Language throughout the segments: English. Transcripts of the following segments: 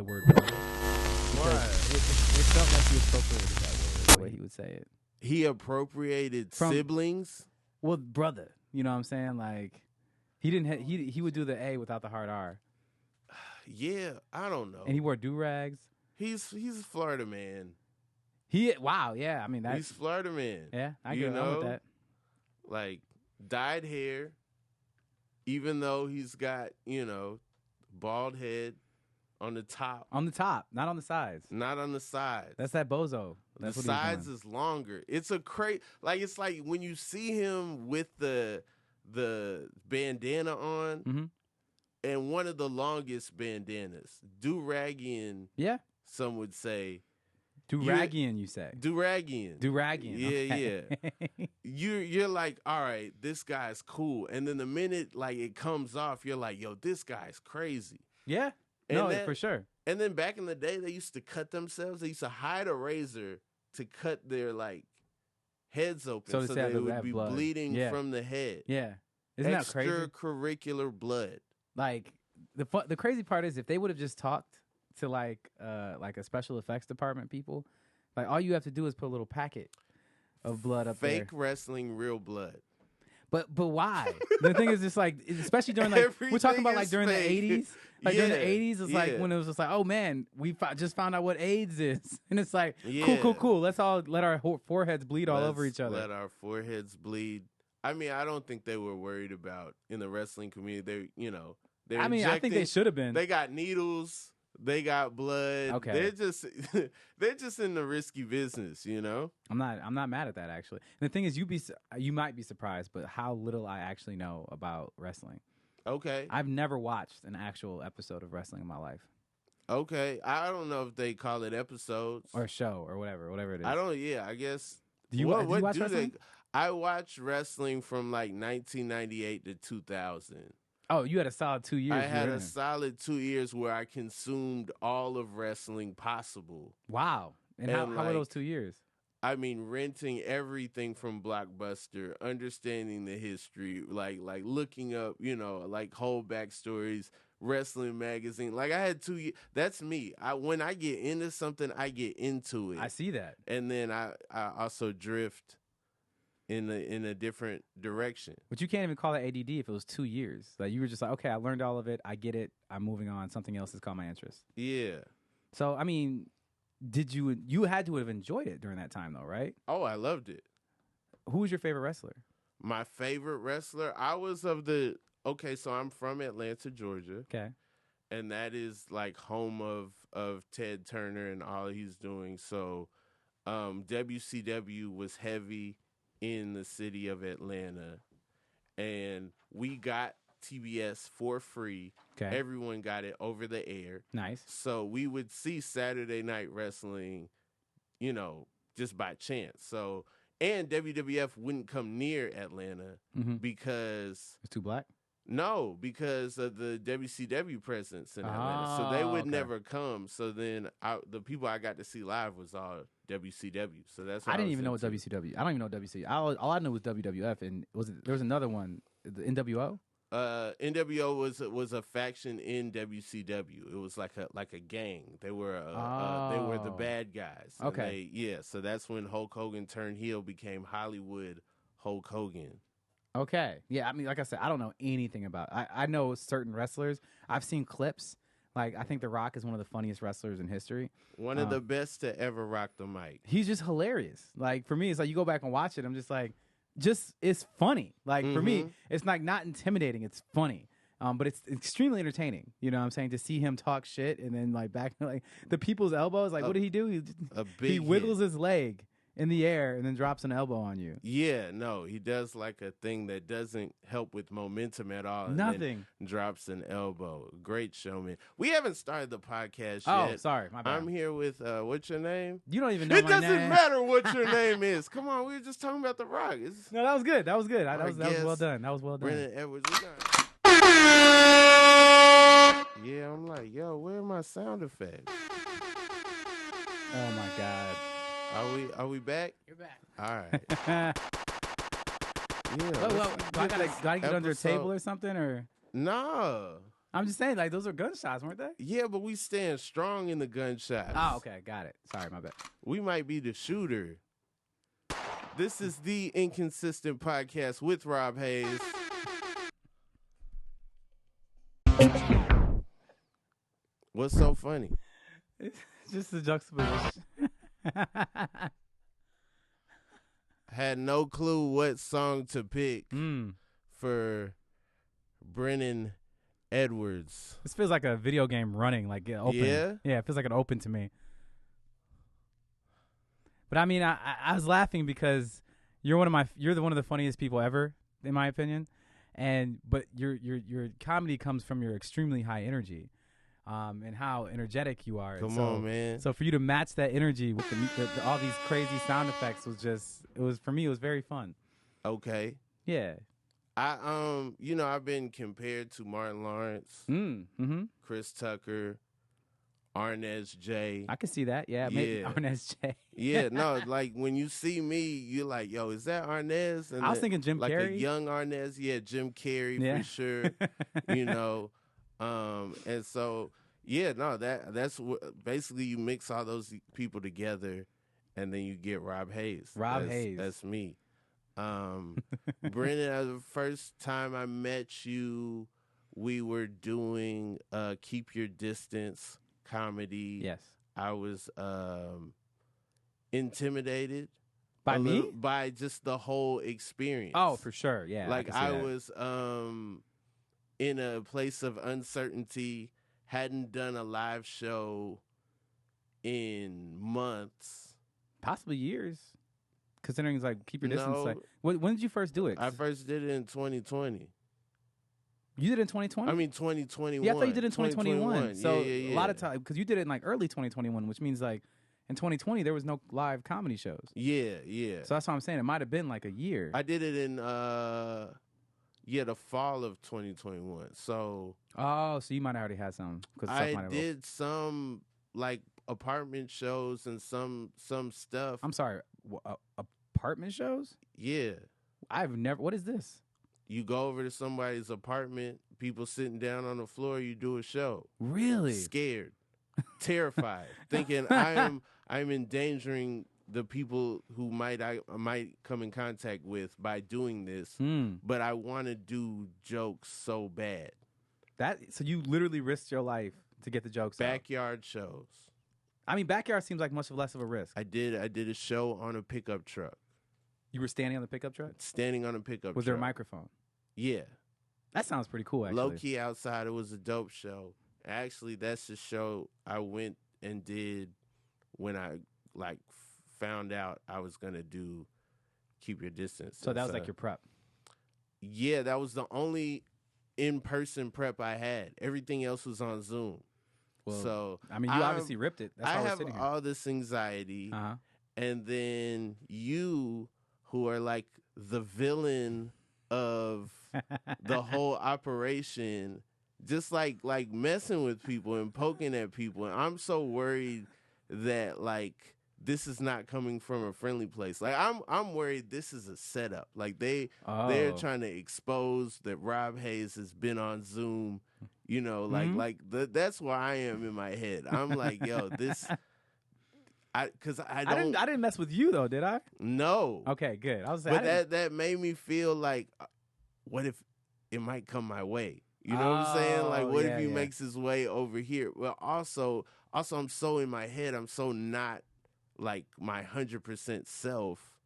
the word brother Why? because it felt like he appropriated that word the way he would say it. He appropriated From- siblings. Well, brother, you know what I'm saying? Like he didn't. He would do the A without the hard R, Yeah, I don't know. and he wore do rags. He's a Florida man. Wow, yeah. I mean that's He's Florida man. yeah. I you get on with know? that. Like dyed hair, even though he's got bald head on the top, On the top, not on the sides. not on the sides. That's that bozo. That's the what sides he's is longer. It's it's like when you see him with the bandana on, doing. and one of the longest bandanas, do-ragian, Yeah, some would say. do-ragian. You say Do-ragian. do-ragian. Yeah, yeah. You're like, all right, this guy's cool. And then the minute like it comes off, you're like, yo, this guy's crazy. Yeah. And No, that- for sure. And then back in the day, they used to cut themselves. They used to hide a razor to cut their like heads open, So to so say they that would have be blood. bleeding Yeah. from the head. Yeah. Isn't that crazy? Extracurricular blood. Like the crazy part is if they would have just talked to like a special effects department people, like all you have to do is put a little packet of blood up there. Fake wrestling, real blood. But why? The thing is just like, especially during like we're talking about Everything like is during the fake. 80s. Like during the Yeah, 80s, it's like yeah. when it was just like, oh man, we just found out what AIDS is, and it's like, Yeah. cool. Let's all let our foreheads bleed all over Let's each other. Let our foreheads bleed. I mean, I don't think they were worried about in the wrestling community. They're I mean, I think they injecting- should have been. They got needles. They got blood. Okay. They're just in the risky business. I'm not mad at that actually. And the thing is, you might be surprised, but how little I actually know about wrestling. Okay. I've never watched an actual episode of wrestling in my life, Okay. I don't know if they call it episodes or show, or whatever it is. I don't. Yeah. I guess. Do you, What- do you what watch do wrestling? I watched wrestling from like 1998 to 2000. Oh, you had a solid 2 years. I you had were a in. solid 2 years where I consumed all of wrestling possible. Wow. And how were like, those 2 years? I mean, renting everything from Blockbuster, understanding the history, like looking up, like whole backstories, wrestling magazine. Like I had 2 years. That's me. When I get into something, I get into it. I see that. And then I also drift in a different direction. But you can't even call it ADD if it was 2 years. Like you were just like, okay, I learned all of it. I get it. I'm moving on. Something else has caught my interest. Yeah. So, I mean, you had to have enjoyed it during that time though, right? Oh, I loved it. Who was your favorite wrestler? My favorite wrestler, okay, so I'm from Atlanta, Georgia. Okay. And that is like home of Ted Turner and all he's doing. So WCW was heavy in the city of Atlanta. And we got TBS for free. Okay. Everyone got it over the air. Nice. So we would see Saturday Night Wrestling, just by chance. So, and WWF wouldn't come near Atlanta Mm-hmm. because It's too black? No, because of the WCW presence in Atlanta. So they would okay. never come. So then the people I got to see live was all WCW. So that's what I didn't was even know what into. WCW. I don't even know what WCW. All I knew was WWF, and there was another one, the NWO. NWO was a faction in WCW. It was like a gang. They were the bad guys. And Okay. So that's when Hulk Hogan turned heel, became Hollywood Hulk Hogan. Okay. Yeah, I mean, like I said, I don't know anything about it. I know certain wrestlers. I've seen clips. Like, I think The Rock is one of the funniest wrestlers in history. One of the best to ever rock the mic. He's just hilarious. Like, for me, it's like you go back and watch it, I'm just like, it's funny. Like, for me, it's like not intimidating. It's funny. But it's extremely entertaining. You know what I'm saying? To see him talk shit and then, like, back, like, the people's elbows. Like, what did he do? He wiggles his leg in the air and then drops an elbow on you. Yeah, no, he does like a thing that doesn't help with momentum at all. And Nothing. then drops an elbow. Great showman. We haven't started the podcast Oh, yet. sorry. My bad. I'm here with, what's your name? You don't even know It my doesn't name. matter what your name is. Come on, we were just talking about The Rock. It's No, that was good. That was good. That was guest, well done. That was well done. Brennon Edwards. Yeah, I'm like, yo, where are my sound effects? Oh, my God. Are we back? You're back. All right. Yeah. Well, let's do I get gotta this get under a episode- table or something, or No. I'm just saying, like, those are gunshots, weren't they? Yeah, but we stand strong in the gunshots. Oh, okay, got it. Sorry, my bad. We might be the shooter. This is the Inconsistent Podcast with Rob Haze. What's so funny? It's just the juxtaposition. Had no clue what song to pick for Brennon Edwards. This feels like a video game running, like it open. Yeah, it feels like it opened to me. But I mean, I was laughing because you're one of the funniest people ever, in my opinion. But your comedy comes from your extremely high energy, and how energetic you are. Come on, man. So for you to match that energy with all these crazy sound effects for me, it was very fun. Okay. Yeah. I've been compared to Martin Lawrence, Chris Tucker, Arnez J. I can see that. Yeah, maybe Arnez J. Yeah, no, like when you see me, you're like, yo, is that Arnez? And I was thinking Jim like Carrey. Like a young Arnez. Yeah, Jim Carrey for sure. And so, yeah, no, that's basically you mix all those people together and then you get Rob Haze. Haze. That's me. Brennan, the first time I met you, we were doing Keep Your Distance comedy. Yes. I was intimidated by me, by just the whole experience. Oh, for sure. Yeah. Like I was in a place of uncertainty, hadn't done a live show in months, possibly years. Considering it's like Keep Your Distance. No. Like, when did you first do it? I first did it in 2020. You did it in 2020? I mean 2021. Yeah, I thought you did it in 2021. So yeah. a lot of time, because you did it in like early 2021, which means like in 2020 there was no live comedy shows. Yeah. So that's what I'm saying. It might have been like a year. I did it in the fall of 2021. So so you might have already had some. I did some like apartment shows and some stuff. I'm sorry, apartment shows? Yeah. I've never. What is this? You go over to somebody's apartment, people sitting down on the floor, you do a show. Really? Scared, terrified, thinking I'm endangering the people who I might come in contact with by doing this, but I want to do jokes so bad. So you literally risked your life to get the jokes Backyard shows. I mean, backyard seems like much less of a risk. I did a show on a pickup truck. You were standing on the pickup truck? Standing on a pickup truck. Was there a microphone? Yeah. That sounds pretty cool, actually. Low-key outside, it was a dope show. Actually, that's the show I went and did when I found out I was going to do Keep Your Distance. So that was like your prep? Yeah, that was the only in-person prep I had. Everything else was on Zoom. Well, so I mean, you obviously ripped it. That's why I we're have sitting here. all this anxiety, and then you, who are like the villain of the whole operation, just like messing with people and poking at people. And I'm so worried that like this is not coming from a friendly place. Like I'm worried this is a setup. Like they're trying to expose that Rob Haze has been on Zoom. You know, that's where I am in my head. I'm like, yo, this. I didn't mess with you though, did I? No. Okay, good. I was saying, but that made me feel like, what if it might come my way? You know what I'm saying? Like, what if he makes his way over here? Well, also, I'm so in my head. I'm so not like my 100% self,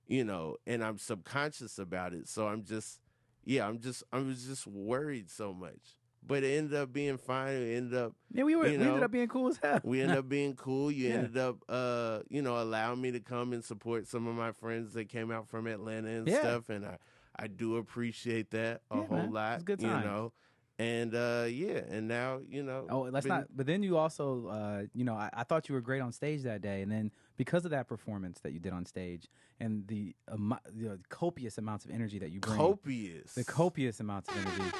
you know, and I'm subconscious about it. So I was just worried so much. But it ended up being fine. It ended up, we ended up being cool as hell. We ended up being cool. You ended up, allowing me to come and support some of my friends that came out from Atlanta and stuff. And I do appreciate that a whole lot. It's a good time. You know, and and now Oh, let's not. But then you also, I thought you were great on stage that day, and then because of that performance that you did on stage and the copious amounts of energy that you bring, the copious amounts of energy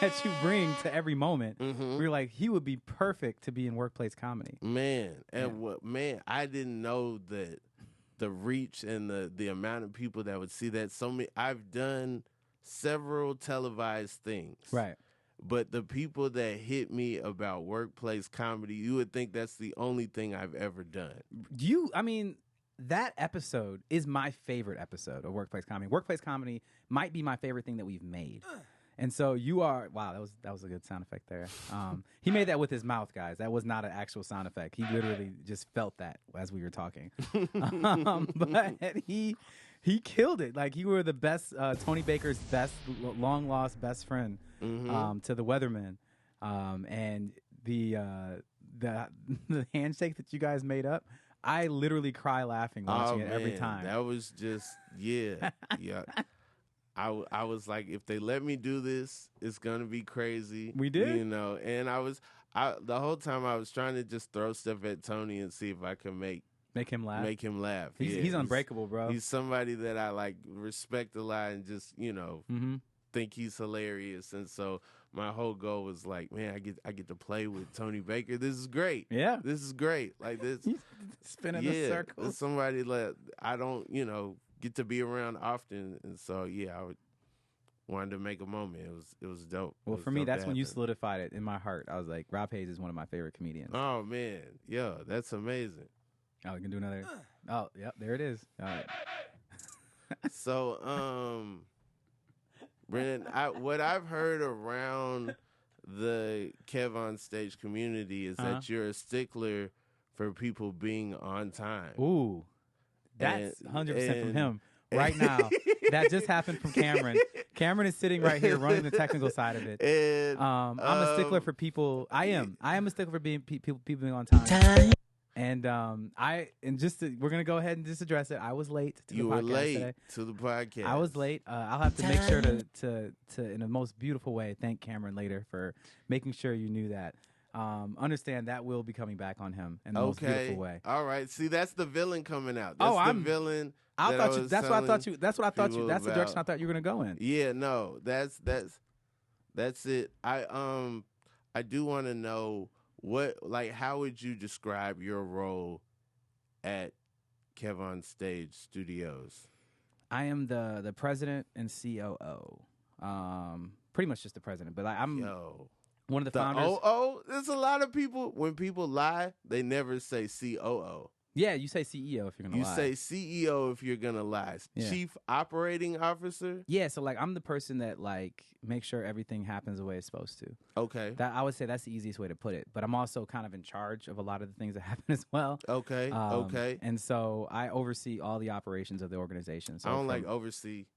that you bring to every moment, we were like, he would be perfect to be in workplace comedy. Man, and I didn't know that the reach and the amount of people that would see that. I've done several televised things. Right. But the people that hit me about workplace comedy, you would think that's the only thing I've ever done. That episode is my favorite episode of workplace comedy. Workplace comedy might be my favorite thing that we've made. And so you are, wow, that was a good sound effect there. He made that with his mouth, guys. That was not an actual sound effect. He literally just felt that as we were talking. But he killed it. Like, you were the best, Tony Baker's best, long lost best friend to the Weathermen. And the handshake that you guys made up, I literally cry laughing watching it every time. That was just, yeah. I was like, if they let me do this, it's gonna be crazy. We did, and the whole time I was trying to just throw stuff at Tony and see if I could make him laugh. He's unbreakable, bro. He's somebody that I like respect a lot and just think he's hilarious. And so my whole goal was like, man, I get to play with Tony Baker. This is great. Yeah, this is great. Like this, spinning the circles. Somebody that I don't get to be around often, and so I wanted to make a moment. It was dope. Well, for me, that's when you solidified it in my heart. I was like, Rob Haze is one of my favorite comedians. Oh man, yeah, that's amazing. Oh, we can do another. Oh, yep, there it is. All right. So, Brennon, what I've heard around the KevonStage community is that you're a stickler for people being on time. Ooh. That's 100% from him right now. That just happened from Cameron. Cameron is sitting right here running the technical side of it. And, I'm a stickler for people. I am a stickler for people being on time. And we're gonna go ahead and just address it. I was late to the podcast today. You were late to the podcast. I was late. I'll have to make sure to in the most beautiful way thank Cameron later for making sure you knew that. Understand that will be coming back on him in the most beautiful way. All right. See, that's the villain coming out. That's the villain. That's what I thought you. That's the direction I thought you were gonna go in. Yeah. No. That's it. I do want to know how would you describe your role at KevonStage Studios? I am the president and COO. Pretty much just the president, but I'm one of the founders. There's a lot of people, when people lie, they never say COO. Yeah, you say CEO if you're going to lie. You say CEO if you're going to lie. Yeah. Chief Operating Officer? Yeah, so I'm the person that makes sure everything happens the way it's supposed to. Okay. I would say that's the easiest way to put it. But I'm also kind of in charge of a lot of the things that happen as well. Okay, okay. And so I oversee all the operations of the organization. So I don't like oversee.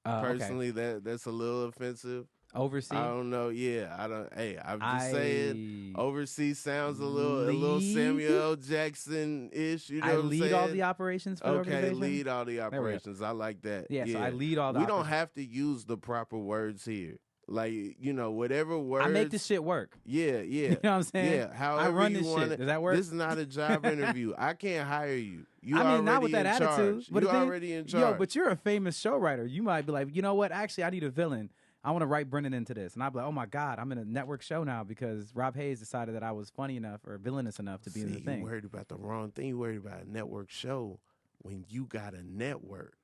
Personally, that's a little offensive. Oversee? I don't know. Yeah, I don't. Hey, I'm just saying. Oversee sounds a little Samuel L. Jackson-ish. You know what I'm saying? I lead all the operations for the organization. Okay, lead all the operations. I like that. Yeah, so I lead all the operations. We don't have to use the proper words here. Whatever words. I make this shit work. Yeah. You know what I'm saying? Yeah, however I run this shit. Does that work? This is not a job interview. I can't hire you. Not with that attitude. You're already in charge. Yo, but you're a famous show writer. You might be like, you know what? Actually, I need a villain. I want to write Brennon into this. And I'd be like, oh my God, I'm in a network show now because Rob Haze decided that I was funny enough or villainous enough to be in the thing. You worried about the wrong thing. You worried about a network show when you got a network.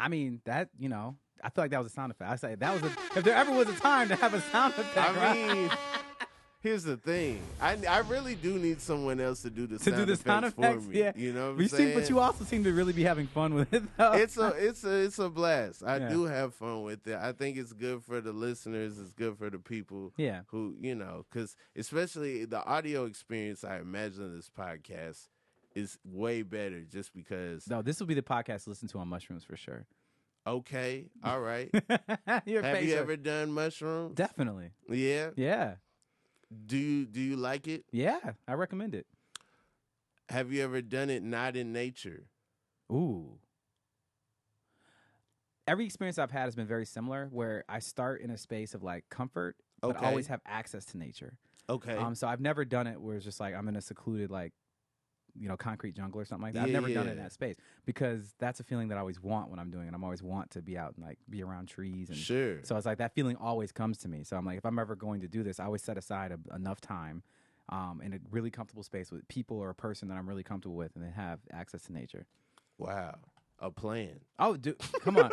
I mean, I feel like that was a sound effect. I say if there ever was a time to have a sound effect. Here's the thing. I really do need someone else to do the sound effects for me. Yeah. You know what I'm saying? But you also seem to really be having fun with it, though. It's a blast. I do have fun with it. I think it's good for the listeners. It's good for the people who, because especially the audio experience, I imagine this podcast is way better just because. No, this will be the podcast to listen to on mushrooms for sure. Okay. All right. Have you ever done mushrooms? Definitely. Yeah? Yeah. Do you like it? Yeah, I recommend it. Have you ever done it not in nature? Ooh. Every experience I've had has been very similar, where I start in a space of comfort, but I always have access to nature. Okay. So I've never done it where it's just I'm in a secluded concrete jungle or something like that. I've never done it in that space because that's a feeling that I always want when I'm doing it. I'm always want to be out and be around trees. And sure. So it's that feeling always comes to me. So I'm if I'm ever going to do this, I always set aside enough time in a really comfortable space with people or a person that I'm really comfortable with and then have access to nature. Wow. A plan. Oh, dude, come on.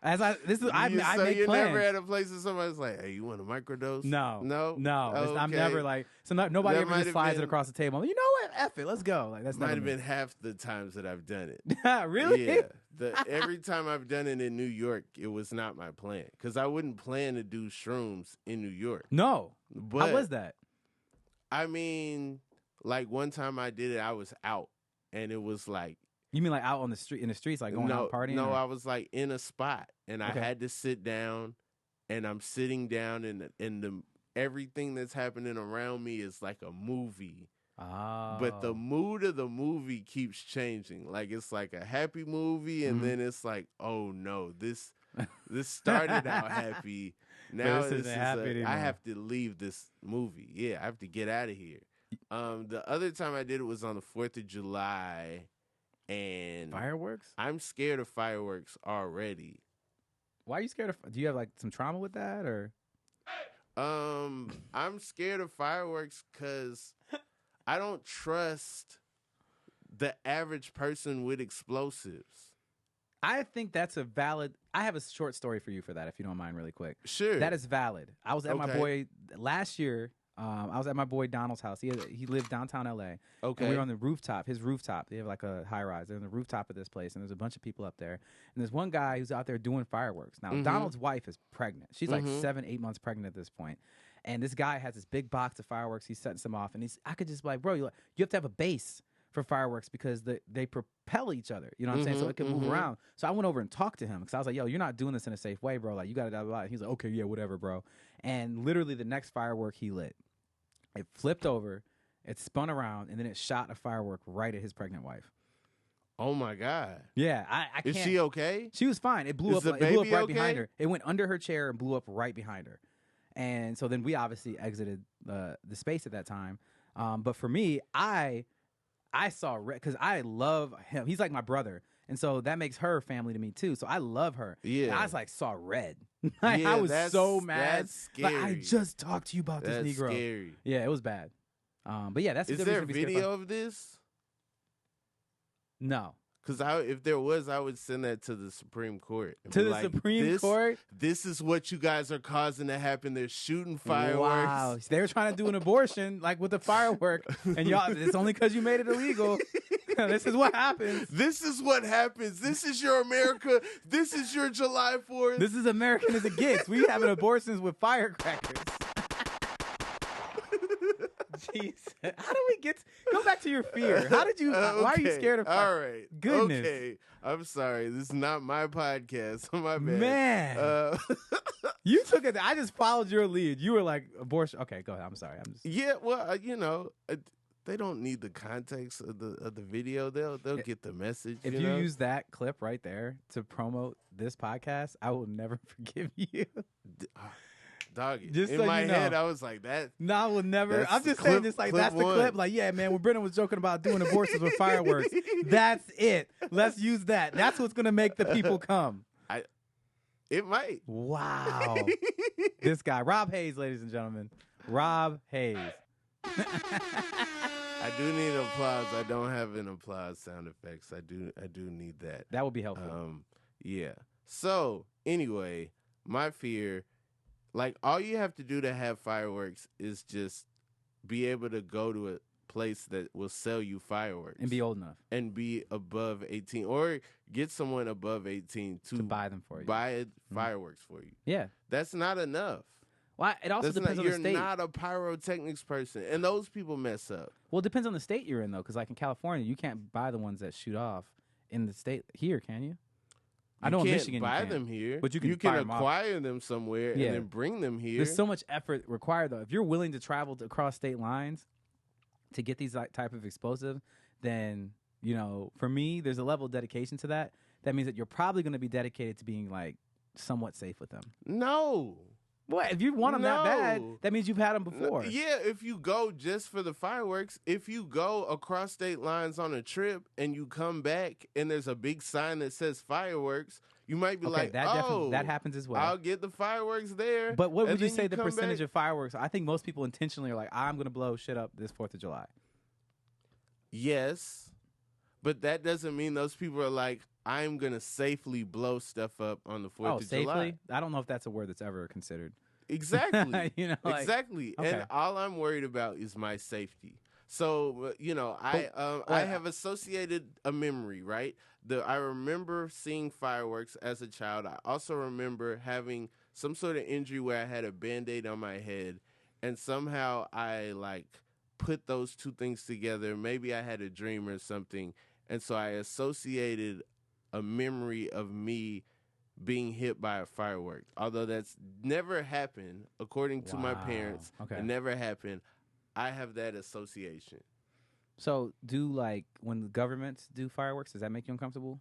I So make you're plans. never at a place where somebody's like, "Hey, you want a microdose?" No. Oh, I'm okay. never like, so nobody That ever might just have slides it been- across the table. You know what? F it. Let's go. Like that's Might never have me. been half the times that I've done it. Really? Yeah. Every time I've done it in New York, it was not my plan because I wouldn't plan to do shrooms in New York. No. But How was that? I mean, like one time I did it, I was out, and it was like You mean like out on the street, in the streets, like going out partying? No, or? I was like in a spot, and Okay. I had to sit down, and I'm sitting down, and everything that's happening around me is like a movie. Oh. But the mood of the movie keeps changing. Like it's like a happy movie, and then it's like, oh no, this started out happy. Now this isn't happy anymore. I have to leave this movie. Yeah, I have to get out of here. The other time I did it was on the 4th of July, and Fireworks? I'm scared of fireworks already. Why are you scared of? Do you have like some trauma with that, or? I'm scared of fireworks because I don't trust the average person with explosives. I think that's a valid. I have a short story for you for that, if you don't mind, really quick. Sure. That is valid. I was at my Okay. boy last year. I was at my boy Donald's house. He lived downtown LA. Okay. And we were on the rooftop, his rooftop. They have like a high rise. They're on the rooftop of this place, and there's a bunch of people up there. And there's one guy who's out there doing fireworks. Now, Donald's wife is pregnant. She's like 7-8 months pregnant at this point. And this guy has this big box of fireworks. He's setting some off, and I could just be like, bro, you have to have a base for fireworks because they propel each other. You know what I'm saying? So it can move around. So I went over and talked to him because I was like, yo, you're not doing this in a safe way, bro. Like, you got to blah, blah. He's like, okay, yeah, whatever, bro. And literally the next firework he lit, it flipped over, it spun around, and then it shot a firework right at his pregnant wife. Oh my God. Yeah, I can't. Is she okay? She was fine. It blew Is up. the It blew up baby right okay? behind her. It went under her chair and blew up right behind her. And so then we obviously exited the space at that time. But for me, I saw red because I love him. He's like my brother. And so that makes her family to me too. So I love her. Yeah. And I was like, saw red. Like, Yeah, I was that's- so mad. that's Like, I scary. just talked to you about That's this Negro. scary. Yeah, it was bad. But yeah, that's Is the there a difference between video of this? No. Because if there was, I would send that to the Supreme Court. and To be the like, Supreme Court? This is what you guys are causing to happen. They're shooting fireworks. Wow. They were trying to do an abortion like with a firework. And y'all, it's only because you made it illegal. This is what happens. This is what happens. This is your America. This is your July 4th. This is American as it gets. We having abortions with firecrackers. Jeez. How do we get go back to your fear? How did you why are you scared of fire? All right. Goodness. Okay. I'm sorry. This is not my podcast. My bad. Man. You took it. I just followed your lead. You were like abortion. Okay, go ahead. I'm sorry. I'm just Yeah, well, they don't need the context of the video. They'll get the message. If you know? use that clip right there to promote this podcast, I will never forgive you. Doggy. Just in so my you know. head, I was like that. No, I will never. That's I'm the just saying clip- this like clip that's the one. clip. Like, yeah, man, when Brennon was joking about doing abortions with fireworks, that's it. Let's use that. That's what's gonna make the people come. It might. Wow. This guy, Rob Haze, ladies and gentlemen. Rob Haze. I do need applause. I don't have an applause sound effects. I do need that. That would be helpful. Yeah. So anyway, my fear, like all you have to do to have fireworks is just be able to go to a place that will sell you fireworks And be old enough and be above 18, or get someone above 18 to buy them for you. buy fireworks for you. Yeah. That's not enough. Well, it also depends on the You're state. not a pyrotechnics person, and those people mess up. Well, it depends on the state you're in, though, because like in California, you can't buy the ones that shoot off in the state here, can you? I know You in can't Michigan buy you can. them here, but you can buy 'em off. acquire them somewhere Yeah. and then bring them here. There's so much effort required, though. If you're willing to travel across state lines to get these type of explosives, then, you know, for me, there's a level of dedication to that. That means that you're probably going to be dedicated to being, like, somewhat safe with them. No. What? If you want them that bad, No. that means you've had them before. Yeah, if you go just for the fireworks, if you go across state lines on a trip and you come back and there's a big sign that says fireworks, you might be Okay, like, that happens as well. I'll get the fireworks there. But what would and you then say the come percentage back. of fireworks? I think most people intentionally are like, I'm going to blow shit up this 4th of July. Yes. But that doesn't mean those people are like, I'm going to safely blow stuff up on the 4th of safely? July. I don't know if that's a word that's ever considered. Exactly. You know, like, exactly. okay. And all I'm worried about is my safety. So, I have associated a memory, right? I remember seeing fireworks as a child. I also remember having some sort of injury where I had a Band-Aid on my head, and somehow I put those two things together. Maybe I had a dream or something, and so I associated a memory of me being hit by a firework. Although that's never happened, according to my parents, Okay. it never happened. I have that association. So, when the governments do fireworks, does that make you uncomfortable?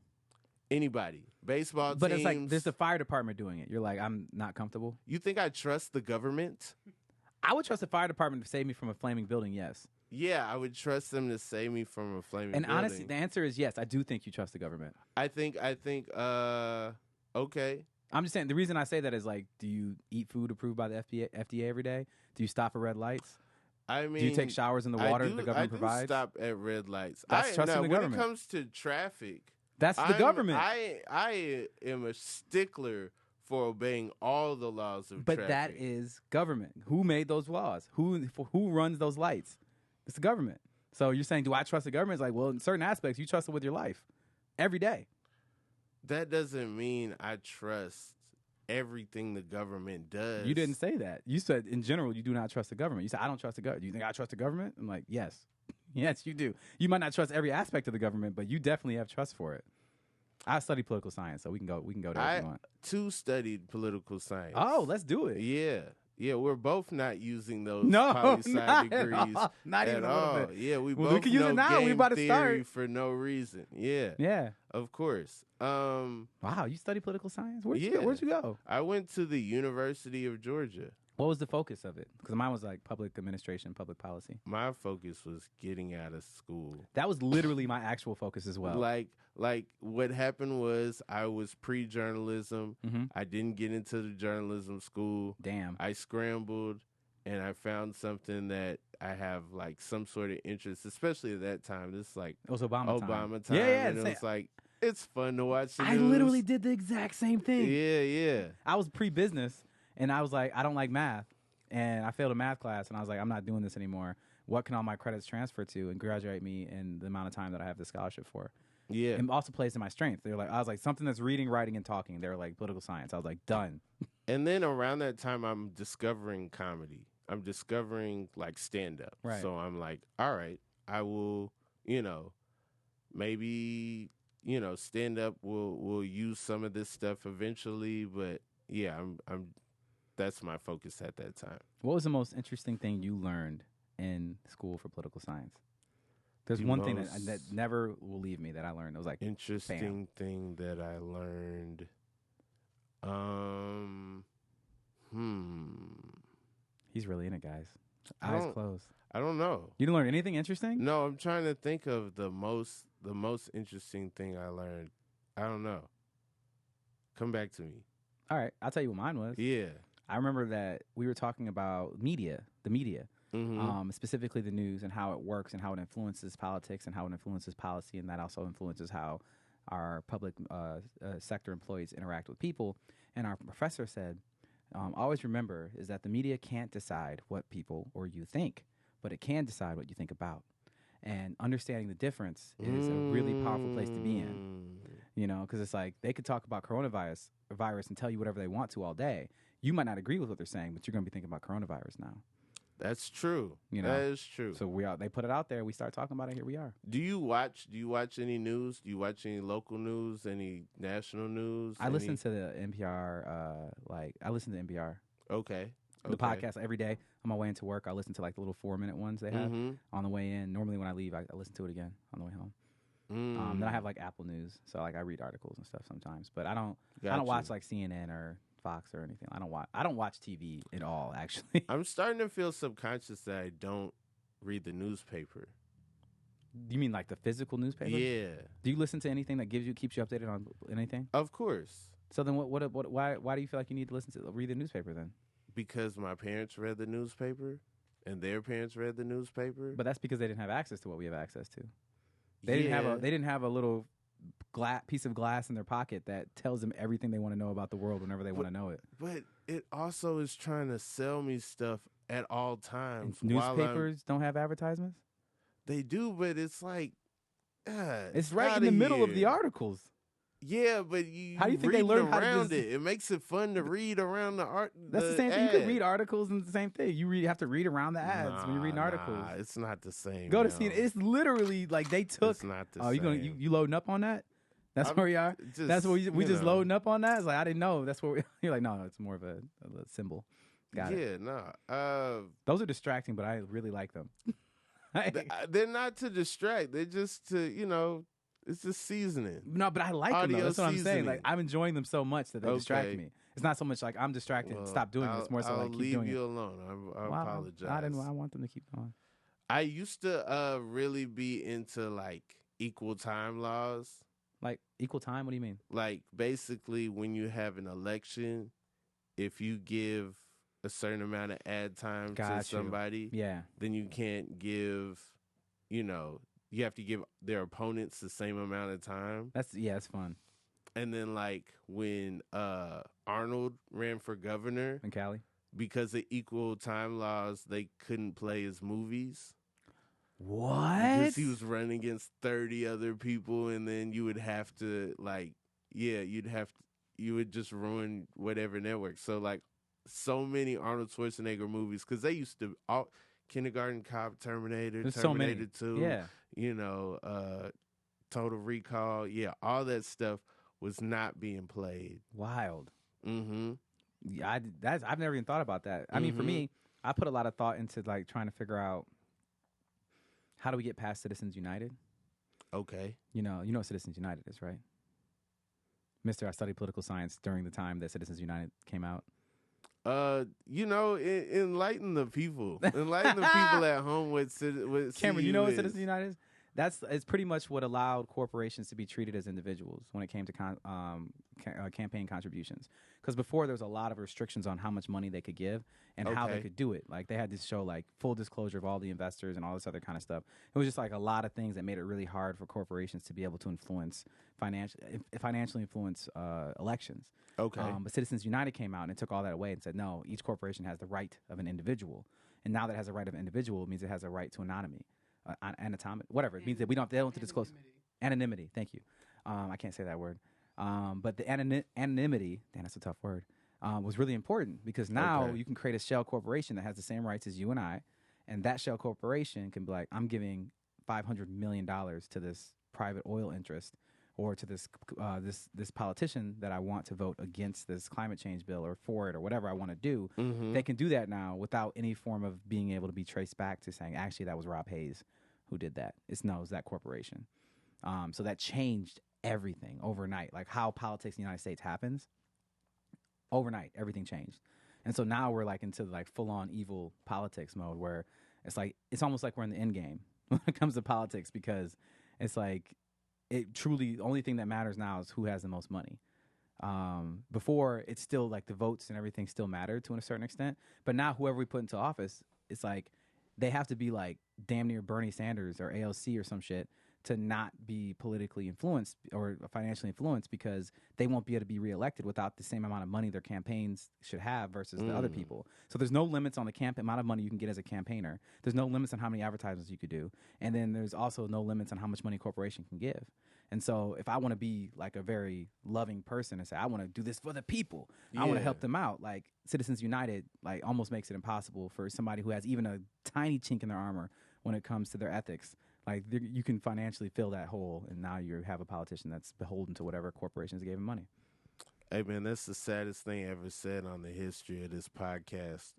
Anybody. Baseball teams. But it's like there's the fire department doing it. You're like, I'm not comfortable. You think I trust the government? I would trust the fire department to save me from a flaming building, yes. Yeah, I would trust them to save me from a flaming building. And honestly, the answer is yes. I do think you trust the government. I think, okay. I'm just saying, the reason I say that is do you eat food approved by the FDA every day? Do you stop at red lights? I mean, do you take showers in the water that the government provides? I do stop at red lights. That's trusting the government. When it comes to traffic, that's the government. I am a stickler for obeying all the laws of traffic. But that is government. Who made those laws? Who runs those lights? It's the government. So you're saying, do I trust the government? It's like, well, in certain aspects, you trust it with your life every day. That doesn't mean I trust everything the government does. You didn't say that. You said, in general, you do not trust the government. You said, I don't trust the government. Do you think I trust the government? I'm like, yes. Yes, you do. You might not trust every aspect of the government, but you definitely have trust for it. I study political science, so we can go there if you want. I too studied political science. Oh, let's do it. Yeah, we're both not using those not poli-sci degrees not even at a all. little bit. Yeah, we can use it now. We about to start for no reason. Yeah. Of course. Wow, you study political science? Where'd you go? I went to the University of Georgia. What was the focus of it? Because mine was public administration, public policy. My focus was getting out of school. That was literally my actual focus as well. Like what happened was I was pre-journalism. Mm-hmm. I didn't get into the journalism school. Damn. I scrambled and I found something that I have some sort of interest, especially at that time. This is it was Obama time. Yeah. And it was it's fun to watch the news. I literally did the exact same thing. Yeah. I was pre-business. And I was like, I don't like math. And I failed a math class. And I was like, I'm not doing this anymore. What can all my credits transfer to and graduate me in the amount of time that I have the scholarship for? Yeah. And also plays to my strength. They were like, I was like, something that's reading, writing, and talking. They were like, political science. I was like, done. And then around that time, I'm discovering comedy. I'm discovering stand-up. Right. So I'm like, all right, I will, maybe, stand-up will use some of this stuff eventually. But yeah, I'm that's my focus at that time. What was the most interesting thing you learned in school for political science? There's one thing that never will leave me that I learned. It was interesting thing that I learned. He's really in it, guys. Eyes closed. I don't know. You didn't learn anything interesting? No, I'm trying to think of the most interesting thing I learned. I don't know. Come back to me. All right, I'll tell you what mine was. Yeah. I remember that we were talking about the media, mm-hmm. Specifically the news and how it works and how it influences politics and how it influences policy, and that also influences how our public sector employees interact with people. And our professor said, always remember is that the media can't decide what people or you think, but it can decide what you think about. And understanding the difference is a really powerful place to be in, because it's they could talk about coronavirus and tell you whatever they want to all day. You might not agree with what they're saying, but you're going to be thinking about coronavirus now. That's true. That is true. So they put it out there. We start talking about it. Here we are. Do you watch any news? Do you watch any local news? Any national news? I listen to the NPR. I listen to NPR. Okay. The podcast every day on my way into work. I listen to the little 4-minute ones they have on the way in. Normally when I leave, I listen to it again on the way home. Then I have Apple News, so I read articles and stuff sometimes. But I don't watch CNN or Fox or anything. I don't watch TV at all, actually. I'm starting to feel subconscious that I don't read the newspaper. You mean the physical newspaper? Yeah. Do you listen to anything that keeps you updated on anything? Of course. So then why do you feel like you need to read the newspaper then? Because my parents read the newspaper and their parents read the newspaper. But that's because they didn't have access to what we have access to. They didn't have a little piece of glass in their pocket that tells them everything they want to know about the world whenever they want to know it. But it also is trying to sell me stuff at all times. And newspapers don't have advertisements? They do, but it's like it's right in the middle of the articles. Yeah, but you how do you think they learn how to it? It makes it fun to read around the art. That's the same thing. You could read articles and the same thing. You have to read around the ads when you read articles. Nah, it's not the same. Go to see it. It's literally like they took. It's not the same. You loading up on that? That's where you are. That's where we just loading up on that. It's like I didn't know. That's what you're like. No, it's more of a symbol. Got it. Yeah, no. Those are distracting, but I really like them. They're not to distract. They're just to it's just seasoning. No, but I like them. Though. That's what I'm saying. Like I'm enjoying them so much that they distract me. It's not so much like I'm distracted. Stop doing it. It's more so like keep doing it. I'll leave you alone. I apologize. I want them to keep going. I used to really be into like equal time laws. Like equal time? What do you mean? Like basically when you have an election, if you give a certain amount of ad time to somebody, then you can't give, you have to give their opponents the same amount of time. That's fun. And then like when Arnold ran for governor in Cali, because of equal time laws, they couldn't play his movies. What? Because he was running against 30 other people, and then you would have to you would just ruin whatever network. So like so many Arnold Schwarzenegger movies, because they used to Kindergarten Cop, Terminator, There's Terminator 2, yeah. Total Recall, all that stuff was not being played. Wild. Mm-hmm. Yeah, I've never even thought about that. I mean, for me, I put a lot of thought into like trying to figure out how do we get past Citizens United. Okay. You know what Citizens United is, right? Mister, I studied political science during the time that Citizens United came out. Enlighten the people. Enlighten the people at home with Cameron, you know what Citizens United is? It's pretty much what allowed corporations to be treated as individuals when it came to campaign contributions. Because before there was a lot of restrictions on how much money they could give and how they could do it. Like they had to show like full disclosure of all the investors and all this other kind of stuff. It was just like a lot of things that made it really hard for corporations to be able to financially influence elections. Okay. But Citizens United came out and it took all that away and said, no, each corporation has the right of an individual. And now that it has a right of an individual, it means it has a right to anonymity. Whatever. It means that they don't have to disclose. Anonymity. Thank you. I can't say that word. But the anonymity, that's a tough word, was really important because now you can create a shell corporation that has the same rights as you and I. And that shell corporation can be like, I'm giving $500 million to this private oil interest or to this politician that I want to vote against this climate change bill or for it or whatever I want to do. Mm-hmm. They can do that now without any form of being able to be traced back to saying, actually, that was Rob Haze who did that. It's that corporation. So that changed everything overnight. Like how politics in the United States happens, overnight, everything changed. And so now we're like into like full-on evil politics mode where it's almost like we're in the end game when it comes to politics because it's like it truly, the only thing that matters now is who has the most money. Before, it's still like the votes and everything still mattered to a certain extent. But now whoever we put into office, it's like they have to be like damn near Bernie Sanders or AOC or some shit to not be politically influenced or financially influenced because they won't be able to be reelected without the same amount of money their campaigns should have versus the other people. So there's no limits on the amount of money you can get as a campaigner. There's no limits on how many advertisements you could do. And then there's also no limits on how much money a corporation can give. And so if I want to be like a very loving person and say, I want to do this for the people, I want to help them out, like Citizens United like almost makes it impossible for somebody who has even a tiny chink in their armor when it comes to their ethics. Like you can financially fill that hole, and now you have a politician that's beholden to whatever corporations gave him money. Hey man, that's the saddest thing ever said on the history of this podcast.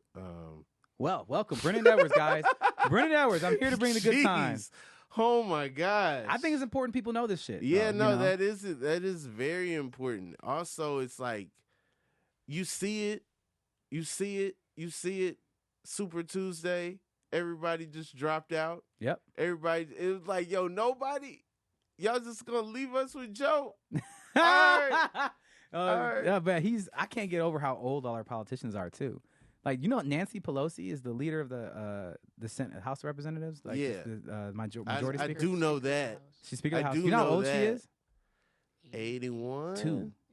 Well, welcome, Brennon Edwards, guys. Brennon Edwards, I'm here to bring the good times. Oh my gosh! I think it's important people know this shit. Yeah, that is very important. Also, it's like you see it. Super Tuesday. Everybody just dropped out. Yep. Everybody, it was like, yo, nobody. Y'all just gonna leave us with Joe. All right. Yeah, but I can't get over how old all our politicians are too. Like, you know, Nancy Pelosi is the leader of the Senate, House of Representatives. Like, Yeah. the majority I speaker. do know that. She's Speaker of the I House. do You know how know old she that. is? 81?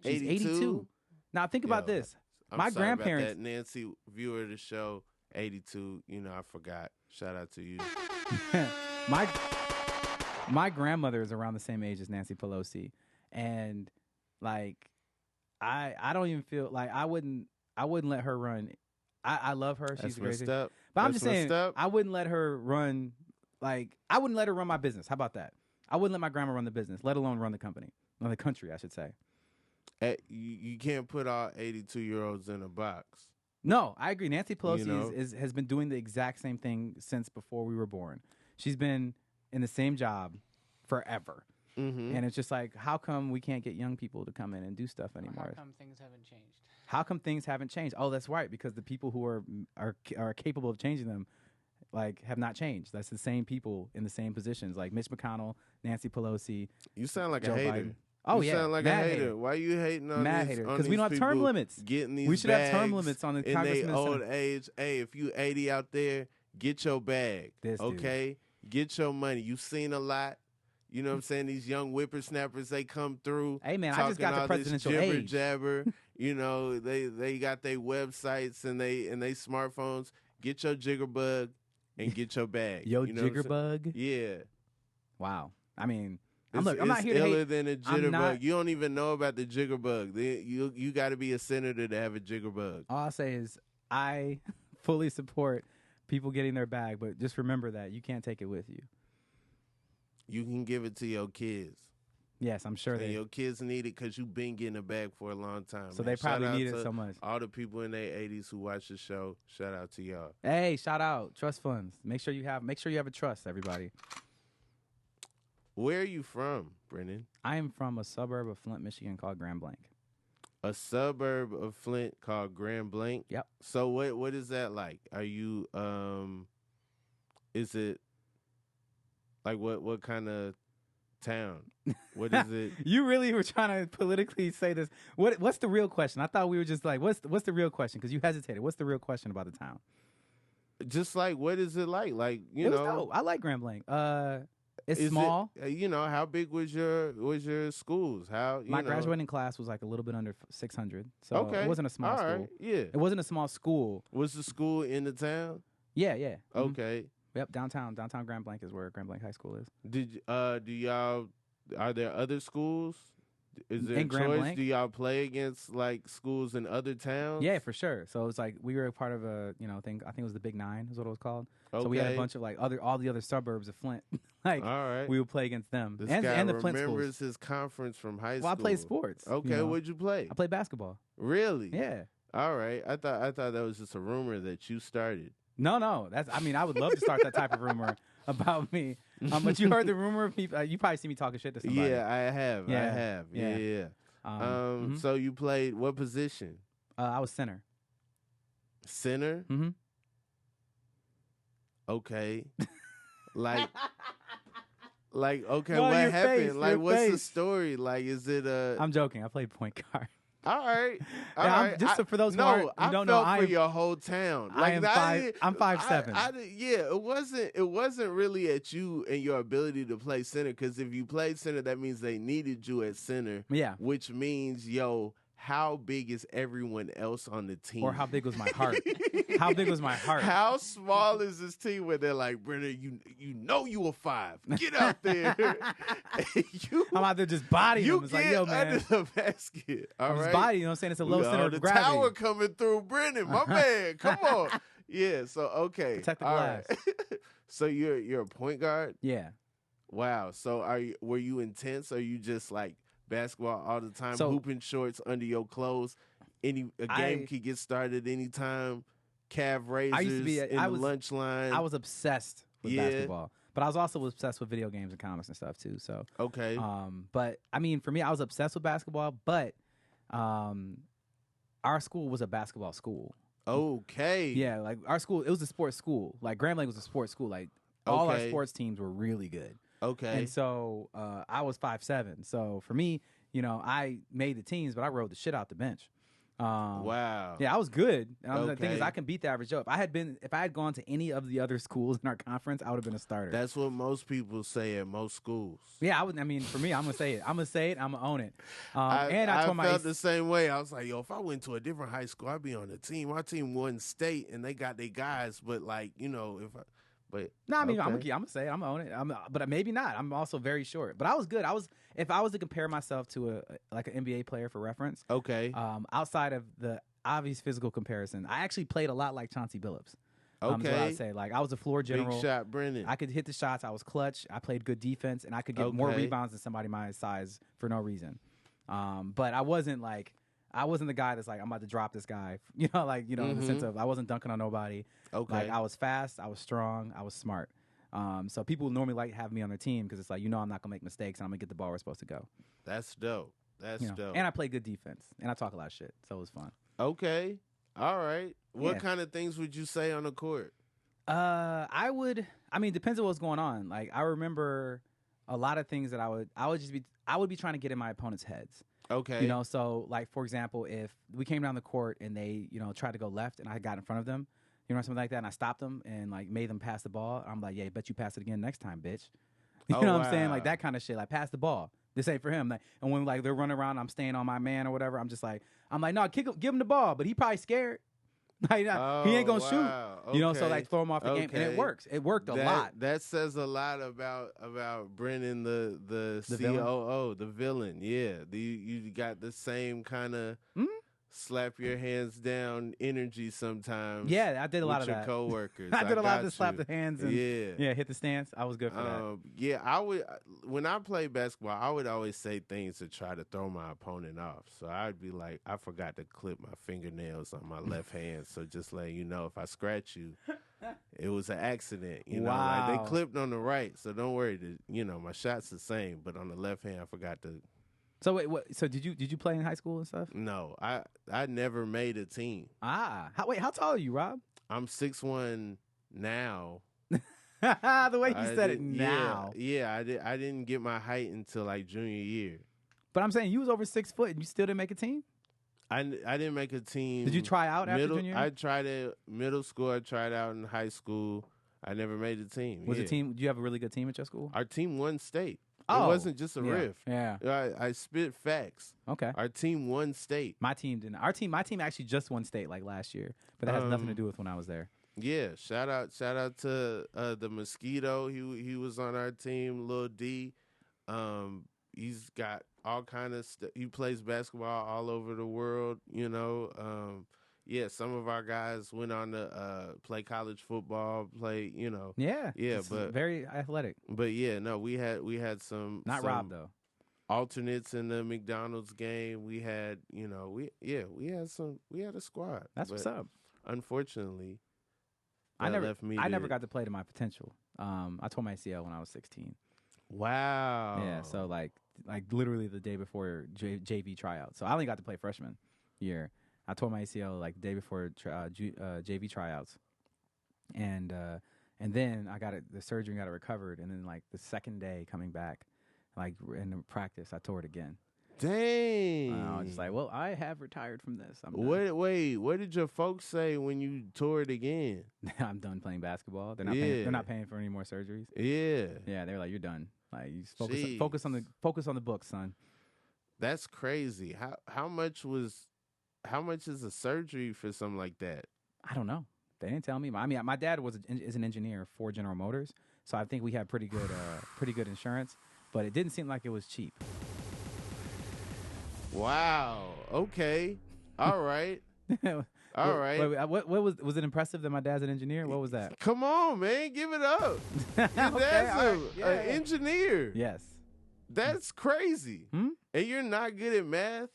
She's 82. Now think about Yo, this. I'm My sorry grandparents. about that. Nancy, viewer of the show, 82. You know, I forgot. Shout out to you. My grandmother is around the same age as Nancy Pelosi, and like I don't even feel like I wouldn't let her run. I love her. She's That's a great messed up. But I'm That's just saying, messed up. I wouldn't let her run. Like, I wouldn't let her run my business. How about that? I wouldn't let my grandma run the business, let alone run the company, or the country, I should say. You can't put all 82-year-olds in a box. No, I agree. Nancy Pelosi You know? has been doing the exact same thing since before we were born. She's been in the same job forever. Mm-hmm. And it's just like, how come we can't get young people to come in and do stuff anymore? How come things haven't changed? How come things haven't changed? Oh, that's right, because the people who are capable of changing them, like, have not changed. That's the same people in the same positions, like Mitch McConnell, Nancy Pelosi. You sound like Joe a hater. Biden. Oh, you yeah. sound like Mad a hater. hater. Why you hating on Mad these? hater. Because Because we don't have term limits. Getting these We should have term bags limits on the in their congressman. old age. Hey, if you 80 out there, get your bag. This dude. Okay? Get your money. You've seen a lot. You know what I'm saying? These young whippersnappers, they come through. Hey, man, I just got talking the all presidential this jibber age. jabber. You know, they got their websites and they smartphones. Get your jiggerbug and get your bag. Yo, you know what I'm saying? jiggerbug. Yeah. Wow. I mean, I'm It's not here to iller hate. than a I'm jitterbug. not- You don't even know about the jiggerbug. You got to be a senator to have a jiggerbug. All I'll say is I fully support people getting their bag, but just remember that you can't take it with you. You can give it to your kids. Yes, I'm sure And they. your kids need it because you've been getting a bag for a long time. So man. they probably Shout out need it to so much. all the people in their 80s who watch the show. Shout out to y'all. Hey, shout out trust funds. Make sure you have a trust, everybody. Where are you from, Brennan? I am from a suburb of Flint, Michigan called Grand Blanc. A suburb of Flint called Grand Blanc. Yep. So what is that like? Are you is it like what kind of town? What is it? You really were trying to politically say this. What's the real question? I thought we were just like, what's the real question? Because you hesitated. What's the real question about the town? Just like, what is it like? Like, you It was know, dope. I like Grand Blanc. It's is small. You know, how big was your schools? How My graduating class was like a little bit under 600, so Okay. it wasn't a small All school. right. Yeah. It wasn't a small school. Was the school in the town? Yeah, yeah. Mhm. Okay. Yep, downtown Grand Blanc is where Grand Blanc High School is. Do y'all? Are there other schools? Is there In a Grand choice? Blanc? Do y'all play against like schools in other towns? Yeah, for sure. So it's like we were a part of a thing. I think it was the Big Nine is what it was called. So we had a Okay. bunch of like all the other suburbs of Flint. Like All right. we would play against them This and guy the Flint remembers schools. his conference from high school. Well, I played sports. Okay, you know. what'd you play? I played basketball. Really? Yeah. All right. I thought that was just a rumor that you started. No. I would love to start that type of rumor about me. But you heard the rumor of people. You probably see me talking shit to somebody. Yeah, I have. Yeah, I have. yeah. Yeah. Mhm. So you played what position? I was center. Center? Mm-hmm. Okay. like okay, No, what your happened? face, Like your what's the face. story? Like is it I'm joking. I played point guard. all right. All Yeah, right. just for those who no, aren't- who I don't felt know, for your whole town. I Like am I five- didn't- I'm 5'7". Yeah, it wasn't really at you and your ability to play center, because if you played center, that means they needed you at center. Yeah. Which means, how big is everyone else on the team? Or how big was my heart? How big was my heart? How small is this team where they're like, Brennan, you know you a 5. Get out there. I'm out there just bodying You them. It's like, get yo, under man. the basket. All I'm right. just bodying, you know what I'm saying? It's a low center the of gravity. tower coming through, Brennan. My man, come on. Yeah. So okay. Protect the All glass. right. So you're a point guard. Yeah. Wow. So were you intense? Or are you just like basketball all the time, So- hooping shorts under your clothes? A game could get started anytime. Calf raisers in the lunch line. I was obsessed with Yeah. basketball, but I was also obsessed with video games and comics and stuff too. So, okay. but I mean, for me, I was obsessed with basketball, but our school was a basketball school. Okay. Yeah, like our school, it was a sports school. Like Grand Blanc was a sports school. Like all our Okay. sports teams were really good. Okay. And so I was 5'7". So for me, I made the teams, but I rode the shit out the bench. Wow. Yeah, I was good. And the thing is, Okay. I can beat the average Joe. If I had gone to any of the other schools in our conference, I would have been a starter. That's what most people say at most schools. Yeah, I mean, for me, I'm gonna say it. I'm gonna own it. I told felt the same way. I was like, yo, if I went to a different high school, I'd be on the team. Our team won state, and they got their guys. But like, No, I mean, okay. I'm gonna say it. I'm gonna own it. But maybe not. I'm also very short. But I was good. If I was to compare myself to an NBA player for reference. Okay. Outside of the obvious physical comparison, I actually played a lot like Chauncey Billups. Okay. Is what I'd say. Like, I was a floor general. Big shot, Brennon. I could hit the shots. I was clutch. I played good defense, and I could get more rebounds than somebody my size for no reason. But I wasn't the guy that's like, I'm about to drop this guy. In the sense of I wasn't dunking on nobody. Okay. Like, I was fast. I was strong. I was smart. So people normally like to have me on their team because it's like, I'm not going to make mistakes and I'm going to get the ball where it's supposed to go. That's dope. That's dope. And I play good defense and I talk a lot of shit. So it was fun. Okay. All right. What kind of things would you say on the court? Depends on what's going on. Like, I remember a lot of things that I would be trying to get in my opponent's heads. Okay. So like, for example, if we came down the court and they, tried to go left and I got in front of them, something like that, and I stopped them and like made them pass the ball, I'm like, yeah, bet you pass it again next time, bitch. You know what I'm saying? Like that kind of shit. Like, pass the ball. This ain't for him. Like, and when like they're running around, I'm staying on my man or whatever. I'm like, no, give him the ball, but he probably scared. Like, he ain't gonna shoot. Okay. So like throw him off the game, and it works. It worked a lot. That says a lot about Brennon, the COO, the villain. Yeah, you got the same kind of slap your hands down energy sometimes. Yeah, I did a lot of with that. your coworkers. I did a lot of the slap the hands and hit the stance. I was good for that. Yeah, I would. When I played basketball, I would always say things to try to throw my opponent off. So I'd be like, I forgot to clip my fingernails on my left hand. So just letting you know, if I scratch you, it was an accident. Wow. Like they clipped on the right, so don't worry. My shot's the same, but on the left hand, I forgot to. So wait, So did you play in high school and stuff? No, I never made a team. How tall are you, Rob? I'm 6'1" now. The way you said it now. Yeah, I didn't get my height until like junior year. But I'm saying you was over 6 foot and you still didn't make a team? I didn't make a team. Did you try out after junior year? I tried it middle school. I tried out in high school. I never made a team. Was the team? Do you have a really good team at your school? Our team won state. Oh, it wasn't just a riff. Yeah. I spit facts. Okay. Our team won state. My team didn't. My team actually just won state like last year, but that has nothing to do with when I was there. Yeah. Shout out to the Mosquito. He was on our team. Lil D. He's got all kind of stuff. He plays basketball all over the world. Yeah, some of our guys went on to play college football, Yeah, but very athletic. But yeah, no, we had some Rob though. Alternates in the McDonald's game. We had, we had a squad. That's what's up. Unfortunately, I never got to play to my potential. I tore my ACL when I was 16. Wow. Yeah, so like literally the day before JV tryout. So I only got to play freshman year. I tore my ACL like the day before JV tryouts, and then I got the surgery, got it recovered, and then like the second day coming back, like in the practice, I tore it again. Dang! I was just like, well, I have retired from this. I'm done. Wait, what did your folks say when you tore it again? I'm done playing basketball. They're not paying for any more surgeries. Yeah, they're like, you're done. Like, you focus on the books, son. That's crazy. How much is a surgery for something like that? I don't know. They didn't tell me. I mean, my dad is an engineer for General Motors, so I think we had pretty good insurance. But it didn't seem like it was cheap. Wow. Okay. All right. All right. Wait, what was it impressive that my dad's an engineer? What was that? Come on, man, give it up. Your dad's an engineer. Yes. That's crazy. And you're not good at math?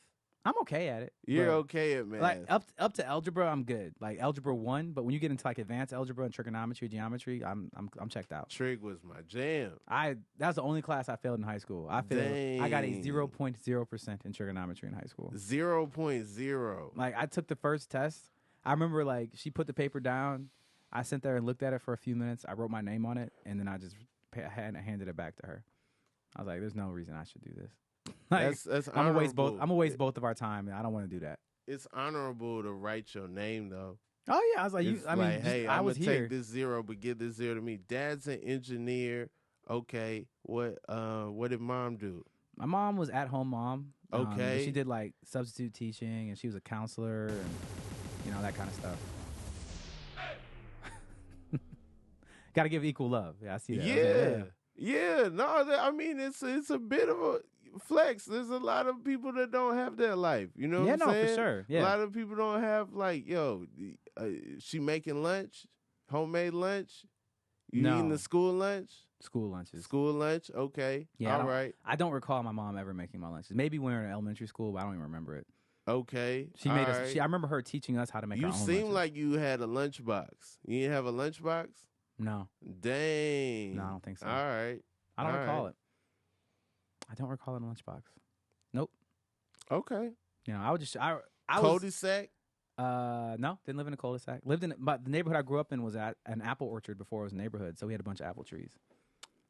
I'm okay at it. You're okay at math. Like up to algebra, I'm good. Like algebra 1, but when you get into like advanced algebra and trigonometry, geometry, I'm checked out. Trig was my jam. That's the only class I failed in high school. I got a 0.0% in trigonometry in high school. 0.0. Like I took the first test. I remember like she put the paper down. I sat there and looked at it for a few minutes. I wrote my name on it, and then I just handed it back to her. I was like, "There's no reason I should do this." Like, That's I'm gonna waste both of our time, and I don't want to do that. it's honorable to write your name though. Oh yeah, I was like, It's I mean, like, hey, I I'm was gonna here. take this 0, but give this 0 to me. Dad's an engineer. Okay, what did mom do? My mom was at-home mom. But Okay, she did like substitute teaching, and she was a counselor, and that kind of stuff. Got to give equal love. Yeah, I see that. Yeah. No, I mean it's a bit of a flex. There's a lot of people that don't have that life. You know what I'm saying? For sure. Yeah. A lot of people don't have like, she making lunch, homemade lunch. You eating the school lunch? School lunches. School lunch. Okay. Yeah. All right. I don't recall my mom ever making my lunches. Maybe when we were in elementary school, but I don't even remember it. Okay. She made us. I remember her teaching us how to make our own lunches. You seem like you had a lunchbox. You didn't have a lunchbox? No. Dang. No, I don't think so. All right. I don't recall it. I don't recall it in a lunchbox. Nope. Okay. I would just. I cul-de-sac? No, didn't live in a cul-de-sac. But the neighborhood I grew up in was at an apple orchard before it was a neighborhood, so we had a bunch of apple trees.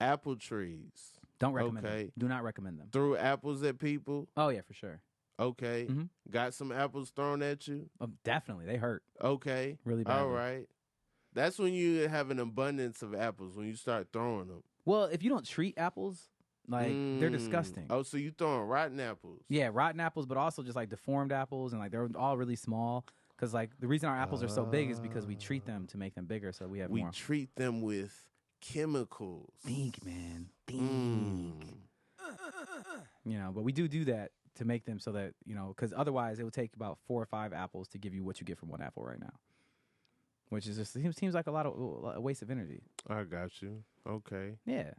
Apple trees. Don't recommend them. Do not recommend them. Threw apples at people? Oh, yeah, for sure. Okay. Mm-hmm. Got some apples thrown at you? Definitely. They hurt. Okay. Really bad. All right. That's when you have an abundance of apples, when you start throwing them. Well, if you don't treat apples, they're disgusting. Oh, so you throwing rotten apples? Yeah, rotten apples, but also just like deformed apples, and like they're all really small. Because like the reason our apples are so big is because we treat them to make them bigger, so we have more. We treat them with chemicals. Think, man. Think. But we do that to make them so that, because otherwise it would take about 4 or 5 apples to give you what you get from one apple right now. Which is just seems like a waste of energy. I got you. Okay. Yeah.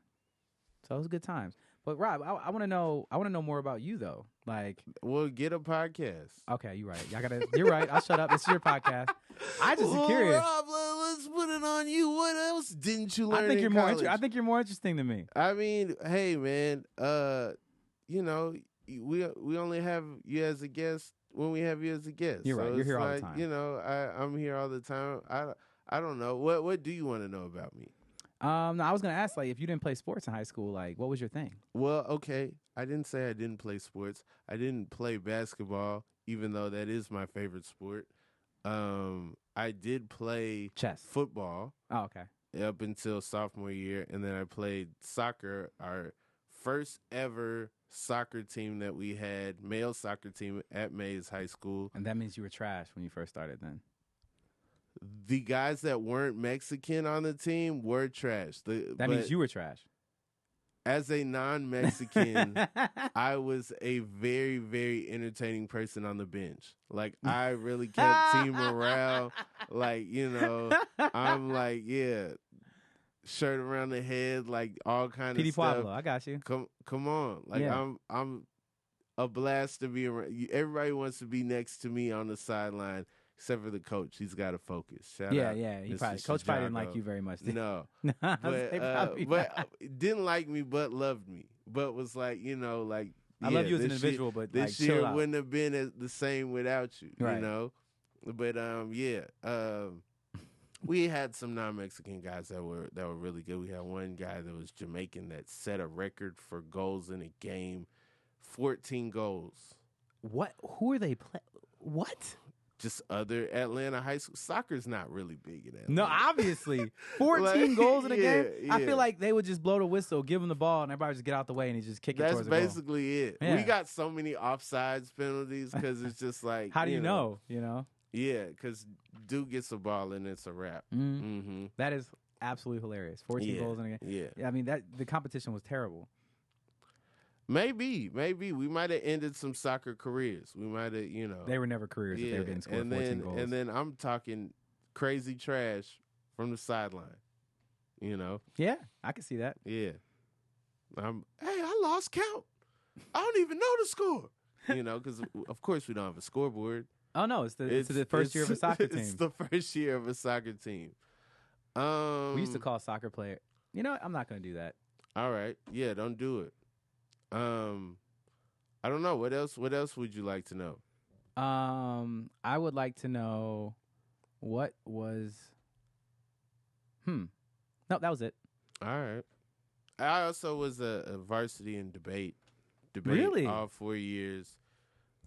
So it was good times. But Rob, I want to know more about you though. Like, well, get a podcast. Okay, you're right. You're right. I'll shut up. This is your podcast. I just am curious. Rob, let's put it on you. What else didn't you learn? I think I think you're more interesting than me. I mean, hey man, we only have you as a guest when we have you as a guest. You're right. You're here all the time. I'm here all the time. I don't know. What do you want to know about me? No, I was gonna ask, like, if you didn't play sports in high school, like, what was your thing? Well, okay, I didn't say I didn't play sports. I didn't play basketball, even though that is my favorite sport. I did play chess, football. Oh, okay. Up until sophomore year, and then I played soccer. Our first ever soccer team that we had, male soccer team at Mays High School. And that means you were trash when you first started then. The guys that weren't Mexican on the team were trash. That means you were trash. As a non-Mexican, I was a very, very entertaining person on the bench. Like, I really kept team morale. Like, I'm like, yeah, shirt around the head, like all kind of stuff. Pablo, I got you. Come on. Like, yeah. I'm a blast to be around. Everybody wants to be next to me on the sideline. Except for the coach, he's got to focus. Shout out, Coach probably didn't like you very much. No, but didn't like me, but loved me. But was like, I love you as an individual, but this like, year wouldn't have been the same without you. Right. You know, but we had some non-Mexican guys that were really good. We had one guy that was Jamaican that set a record for goals in a game, 14 goals. What? Who are they playing? What? Just other Atlanta high school. Soccer's not really big in Atlanta. No, obviously. 14 goals in a game? Yeah. I feel like they would just blow the whistle, give him the ball, and everybody just get out the way and he just kick it towards the goal. That's basically it. Yeah. We got so many offsides penalties because it's just like... How do you know? Yeah, because Duke gets the ball and it's a wrap. Mm-hmm. Mm-hmm. That is absolutely hilarious. 14 goals in a game. Yeah. I mean, the competition was terrible. Maybe we might have ended some soccer careers. We might have, They were never careers if they didn't score 14 goals. And then I'm talking crazy trash from the sideline. Yeah, I can see that. Yeah. I lost count. I don't even know the score. Because of course we don't have a scoreboard. Oh no, it's the first year of a soccer team. It's the first year of a soccer team. We used to call soccer player. I'm not going to do that. All right. Yeah, don't do it. I don't know. What else would you like to know? I would like to know what was No, that was it. All right. I also was a varsity in debate really? all 4 years.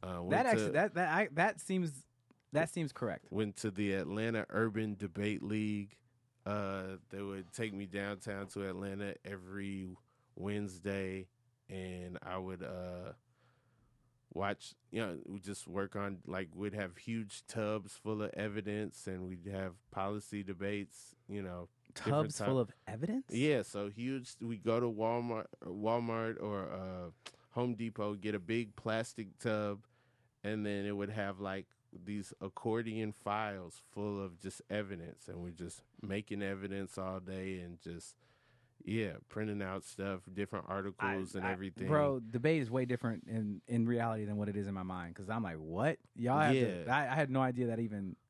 That seems correct. Went to the Atlanta Urban Debate League. They would take me downtown to Atlanta every Wednesday, and I would watch. We just work on, like, we'd have huge tubs full of evidence, and we'd have policy debates. Tubs full of evidence. Yeah, so huge. We go to Walmart or Home Depot, get a big plastic tub, and then it would have like these accordion files full of just evidence, and we're just making evidence all day and just printing out stuff, different articles and everything. Bro, debate is way different in reality than what it is in my mind, because I'm like, what? Y'all have I had no idea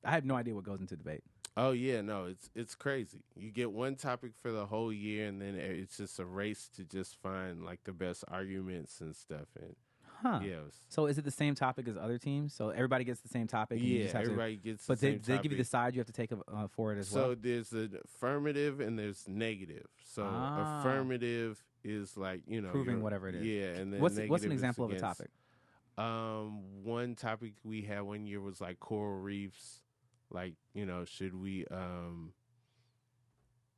I had no idea what goes into debate. Oh yeah, no, it's crazy. You get one topic for the whole year, and then it's just a race to just find like the best arguments and stuff. And so is it the same topic as other teams? So everybody gets the same topic. And you just have everybody gets. But the same they give you the side you have to take for it as well. So there's an affirmative and there's negative. So affirmative is like proving whatever it is. Yeah, and then what's an example of a topic? One topic we had one year was like coral reefs. Like, should we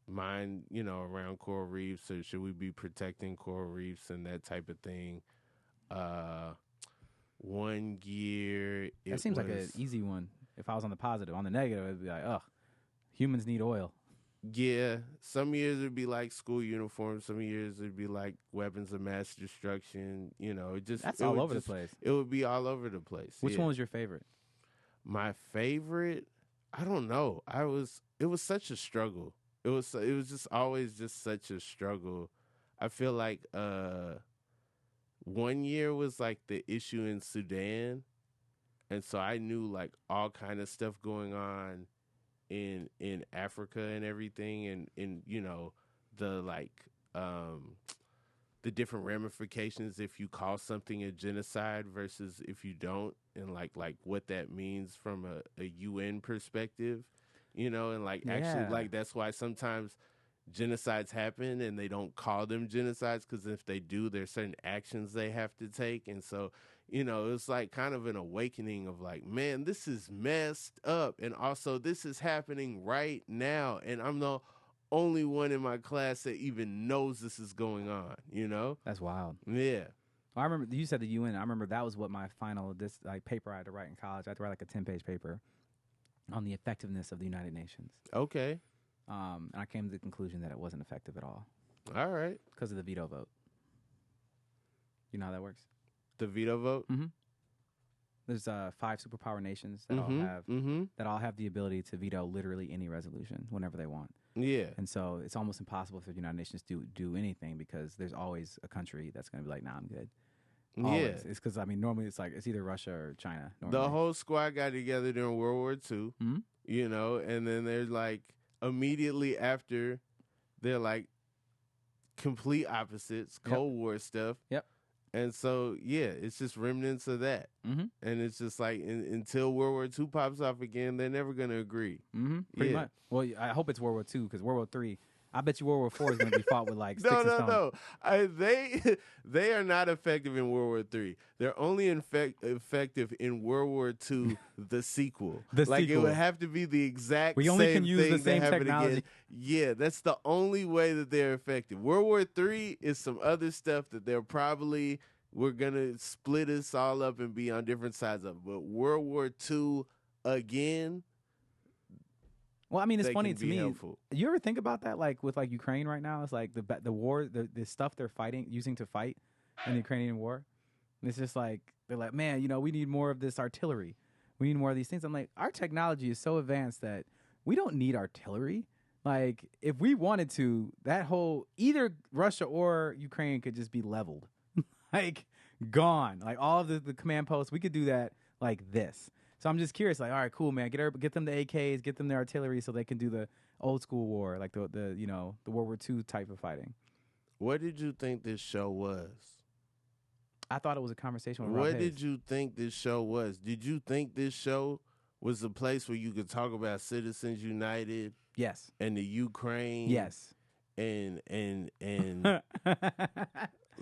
mine, around coral reefs, or should we be protecting coral reefs and that type of thing? 1 year, that seems like an easy one. If I was on the positive, on the negative, it'd be like, humans need oil. Yeah, some years it'd be like school uniforms. Some years it'd be like weapons of mass destruction. That's all over the place. It would be all over the place. Which one was your favorite? My favorite, I don't know. It was such a struggle. It was just always just such a struggle. I feel like 1 year was like the issue in Sudan, and so I knew like all kind of stuff going on in Africa and everything, and the like the different ramifications if you call something a genocide versus if you don't, and like what that means from a UN perspective, and like actually like that's why sometimes genocides happen and they don't call them genocides, because if they do, there's certain actions they have to take. And so it's like kind of an awakening of like, man, this is messed up, and also this is happening right now, and I'm the only one in my class that even knows this is going on. That's wild. Yeah. Well, I remember you said the UN. I remember that was what my final paper I had to write in college. I had to write like a 10-page paper on the effectiveness of the United Nations. Okay. And I came to the conclusion that it wasn't effective at all. All right. Because of the veto vote. You know how that works? The veto vote? Mm-hmm. There's 5 superpower nations that all have the ability to veto literally any resolution whenever they want. Yeah. And so it's almost impossible for the United Nations to do anything, because there's always a country that's going to be like, nah, I'm good. Always. Yeah. It's because, normally it's like it's either Russia or China. Normally. The whole squad got together during World War II, and then there's like immediately after, they're like complete opposites, Cold War stuff. Yep. And so, it's just remnants of that. Mm-hmm. And it's just like until World War II pops off again, they're never going to agree. Mm-hmm. Pretty much. Well, I hope it's World War II, because World War III, I bet you World War IV is going to be fought with like sticks and stones. No. They are not effective in World War III. They're only effective in World War II, the sequel. It would have to be the exact same thing. We only can use the same technology. Yeah, that's the only way that they're effective. World War III is some other stuff that we're going to split us all up and be on different sides of. But World War II again... Well, it's funny to me. Helpful. You ever think about that, like with like Ukraine right now? It's like the war, the stuff they're using to fight in the Ukrainian war. And it's just like they're like, man, we need more of this artillery. We need more of these things. I'm like, our technology is so advanced that we don't need artillery. Like, if we wanted to, that whole either Russia or Ukraine could just be leveled, like gone. Like all of the command posts, we could do that like this. So I'm just curious, like, all right, cool, man. Get them the AKs, get them the artillery, so they can do the old school war, like the World War II type of fighting. What did you think this show was? I thought it was a conversation with Rob What Haze. did you think this show was? Did you think this show was a place where you could talk about Citizens United? Yes. And the Ukraine? Yes. And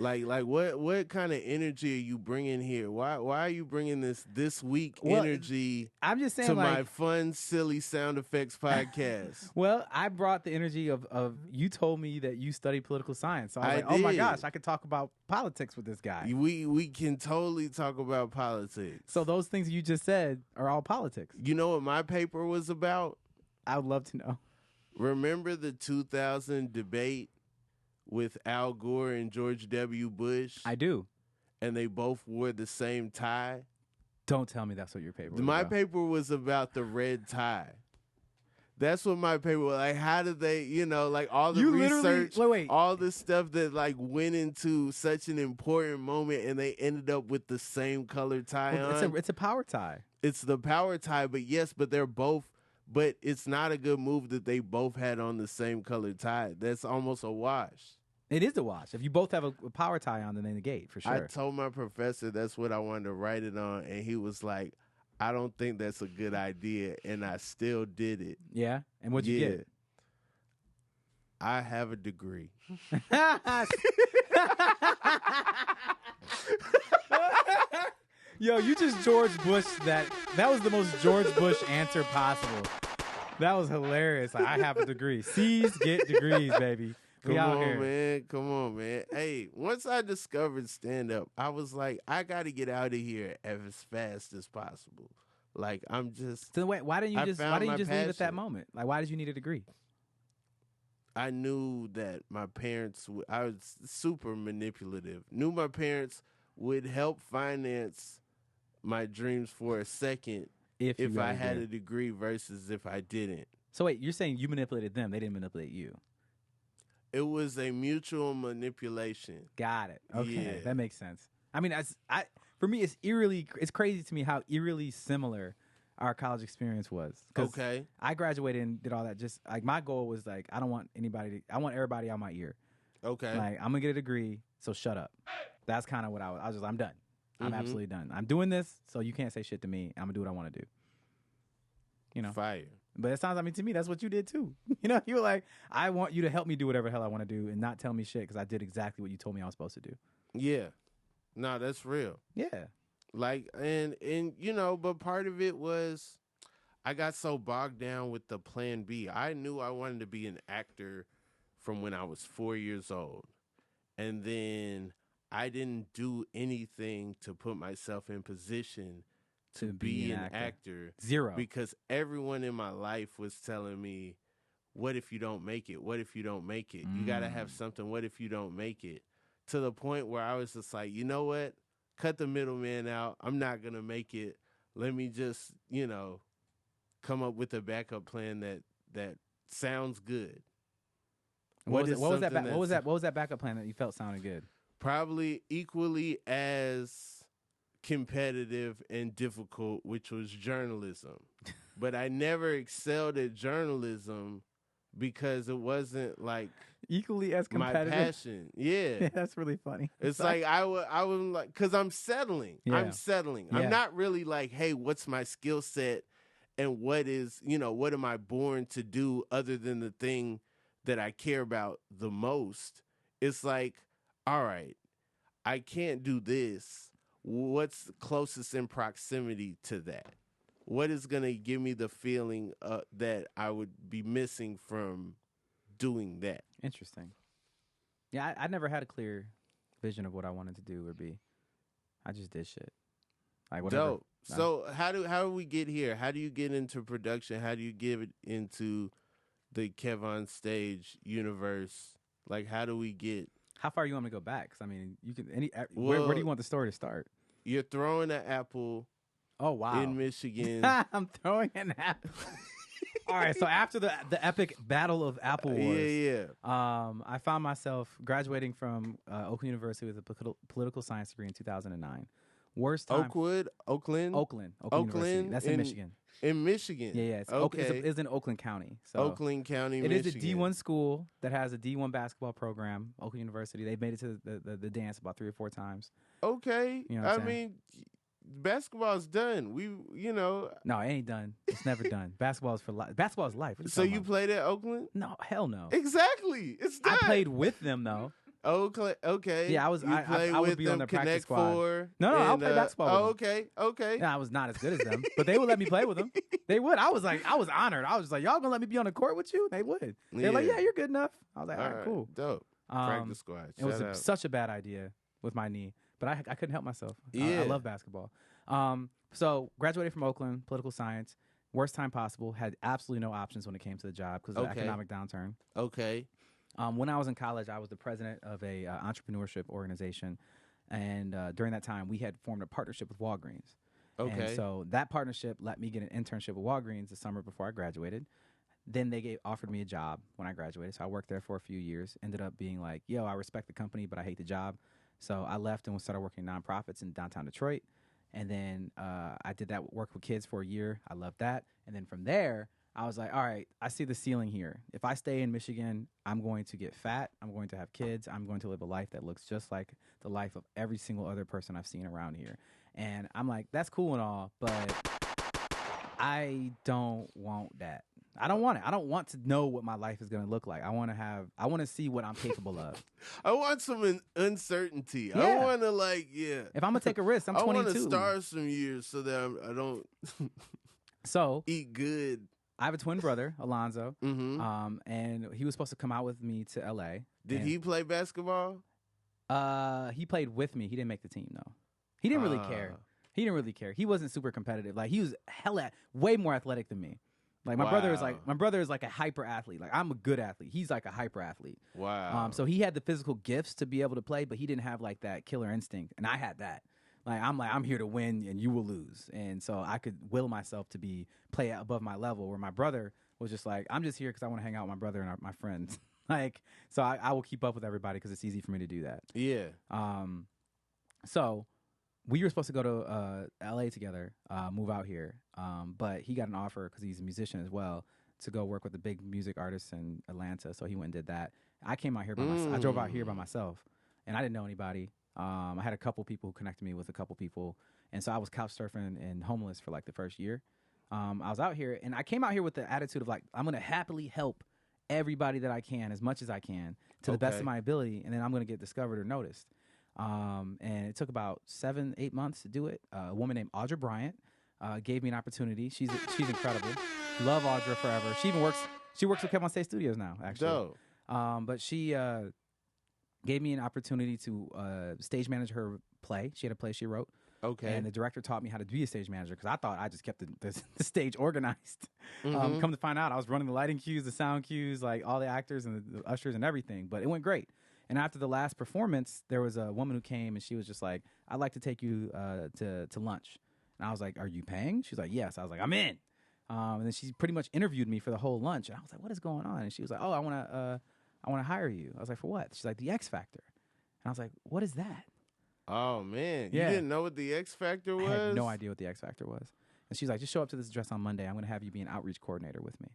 Like what kind of energy are you bringing here? Why are you bringing this weak energy? I'm just saying, to like, my fun, silly sound effects podcast. Well, I brought the energy of you told me that you study political science, so I was like, did. oh my gosh, I could talk about politics with this guy. We can totally talk about politics. So those things you just said are all politics. You know what my paper was about? I would love to know. Remember the 2000 debate with Al Gore and George W. Bush? I do. And they both wore the same tie? Don't tell me that's what your paper was My about. paper was about the red tie. That's what my paper was. Like, how did they, like all the research, all the stuff that like went into such an important moment, and they ended up with the same color tie on. It's a power tie. It's the power tie, but they're both. But it's not a good move that they both had on the same color tie. That's almost a wash. It is a wash. If you both have a power tie on, then they negate, for sure. I told my professor that's what I wanted to write it on, and he was like, I don't think that's a good idea, and I still did it. Yeah? And what'd you get? I have a degree. Yo, you just George Bush that was the most George Bush answer possible. That was hilarious. Like, I have a degree. C's get degrees, baby. Come on, man. Hey, once I discovered stand-up, I was like, I got to get out of here as fast as possible. Like, I'm just... So wait, why didn't you just leave at that moment? Like, why did you need a degree? I knew that my parents... I was super manipulative. Knew my parents would help finance my dreams for a second if I had a degree versus if I didn't. So wait, you're saying you manipulated them. They didn't manipulate you. It was a mutual manipulation. Got it. Okay, yeah. That makes sense. I mean, for me, it's crazy to me how eerily similar our college experience was. Okay. I graduated and did all that. Just like my goal was like, I want everybody on my ear. Okay. Like, I'm gonna get a degree, so shut up. That's kind of what I was just, I'm done. I'm absolutely done. I'm doing this, so you can't say shit to me. I'm gonna do what I want to do. Fire. But it sounds, to me, that's what you did too. You were like, I want you to help me do whatever the hell I want to do and not tell me shit because I did exactly what you told me I was supposed to do. Yeah. No, that's real. Yeah. Like, and but part of it was I got so bogged down with the plan B. I knew I wanted to be an actor from when I was 4 years old. And then I didn't do anything to put myself in position to be an actor. Zero. Because everyone in my life was telling me, what if you don't make it? What if you don't make it? You got to have something. What if you don't make it? To the point where I was just like, you know what? Cut the middleman out. I'm not going to make it. Let me just, come up with a backup plan that sounds good. What was that backup plan that you felt sounded good? Probably equally as competitive and difficult, which was journalism. But I never excelled at journalism because it wasn't like equally as competitive. My passion. Yeah. That's really funny. It's like I was like, because I'm settling. Yeah. I'm settling. Yeah. I'm not really like, hey, what's my skill set and what am I born to do other than the thing that I care about the most? It's like, all right, I can't do this. What's closest in proximity to that? What is going to give me the feeling that I would be missing from doing that? Interesting. Yeah, I never had a clear vision of what I wanted to do or be. I just did shit. Like, whatever. Dope. So how do we get here? How do you get into production? How do you give it into the KevonStage universe? Like, how do we get... How far you want me to go back? Because, you can... where do you want the story to start? You're throwing an apple... Oh, wow. In Michigan. I'm throwing an apple. All right, so after the epic Battle of Apple Wars, I found myself graduating from Oakland University with a political science degree in 2009. Worst time. Oakland University. That's in Michigan. In Michigan. Yeah. It's in Oakland County. So Oakland County, Michigan. It is a D1 school that has a D1 basketball program, Oakland University. They've made it to the dance about 3 or 4 times. Okay. Basketball's done. No, it ain't done. It's never done. Basketball is for life. Basketball is life. So you played at Oakland? No, hell no. Exactly. It's done. I played with them though. Okay. Yeah, I was. You play I would with be them, on the practice Connect squad. Four. No, I'll and, play basketball with them. Okay. Yeah, I was not as good as them, but they would let me play with them. They would. I was honored. I was like, y'all gonna let me be on the court with you? They would. They're like, yeah, you're good enough. I was like, all right, cool. Dope. Practice squad. It was such a bad idea with my knee, but I couldn't help myself. Yeah. I love basketball. So graduated from Oakland, political science. Worst time possible. Had absolutely no options when it came to the job because of the economic downturn. Okay. When I was in college, I was the president of a entrepreneurship organization, and during that time, we had formed a partnership with Walgreens. Okay. And so that partnership let me get an internship with Walgreens the summer before I graduated. Then they offered me a job when I graduated, so I worked there for a few years. Ended up being like, yo, I respect the company, but I hate the job. So I left and started working in nonprofits in downtown Detroit. And then I did that work with kids for a year. I loved that. And then from there, I was like, all right, I see the ceiling here. If I stay in Michigan, I'm going to get fat. I'm going to have kids. I'm going to live a life that looks just like the life of every single other person I've seen around here. And I'm like, that's cool and all, but I don't want that. I don't want it. I don't want to know what my life is going to look like. I want to see what I'm capable of. I want some uncertainty. Yeah. I want to If I'm going to take a risk, I'm 22. I want to starve some years so that I don't so eat good. I have a twin brother, Alonzo, Mm-hmm. and he was supposed to come out with me to L.A. Did he play basketball? He played with me. He didn't make the team, though. He didn't really care. He didn't really care. He wasn't super competitive. Like, he was way more athletic than me. Like my brother is like a hyper athlete. Like I'm a good athlete. He's like a hyper athlete. Wow. So he had the physical gifts to be able to play, but he didn't have like that killer instinct. And I had that. I'm here to win and you will lose. And so I could will myself to play above my level, where my brother was just like, I'm just here because I want to hang out with my brother and my friends. So I will keep up with everybody because it's easy for me to do that. Yeah. So we were supposed to go to L.A. together, move out here, but he got an offer because he's a musician as well to go work with the big music artists in Atlanta. So he went and did that. I came out here by myself. I drove out here by myself, and I didn't know anybody. I had a couple people who connected me with a couple people, and so I was couch surfing and homeless for like the first year. I was out here, and I came out here with the attitude of like, I'm going to happily help everybody that I can as much as I can to the best of my ability, and then I'm going to get discovered or noticed. And it took about 7-8 months to do it. A woman named Audra Bryant gave me an opportunity. She's incredible. Love Audra forever. She works with KevonStage Studios now, actually. Dope. But she gave me an opportunity to stage manage her play. She had a play she wrote. Okay. And the director taught me how to be a stage manager because I thought I just kept the stage organized. Come to find out, I was running the lighting cues, the sound cues, like all the actors and the ushers and everything. But it went great. And after the last performance, there was a woman who came and she was just like, I'd like to take you to lunch. And I was like, are you paying? She's like, yes. I was like, I'm in. And then she pretty much interviewed me for the whole lunch. And I was like, what is going on? And she was like, oh, I want to hire you. I was like, for what? She's like, the X Factor. And I was like, what is that? Oh, man. Yeah. You didn't know what the X Factor was? I had no idea what the X Factor was. And she's like, just show up to this address on Monday. I'm going to have you be an outreach coordinator with me.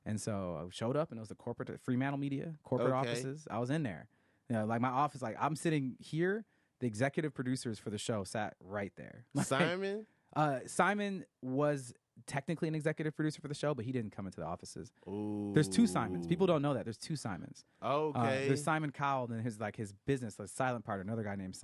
And so I showed up, and it was the corporate Fremantle Media, corporate offices. I was in there. You know, like my office, like I'm sitting here. The executive producers for the show sat right there. Simon? Simon was technically an executive producer for the show, but he didn't come into the offices. Ooh. There's two Simons. People don't know that. There's two Simons. Okay. There's Simon Cowell and his business, the silent part, another guy named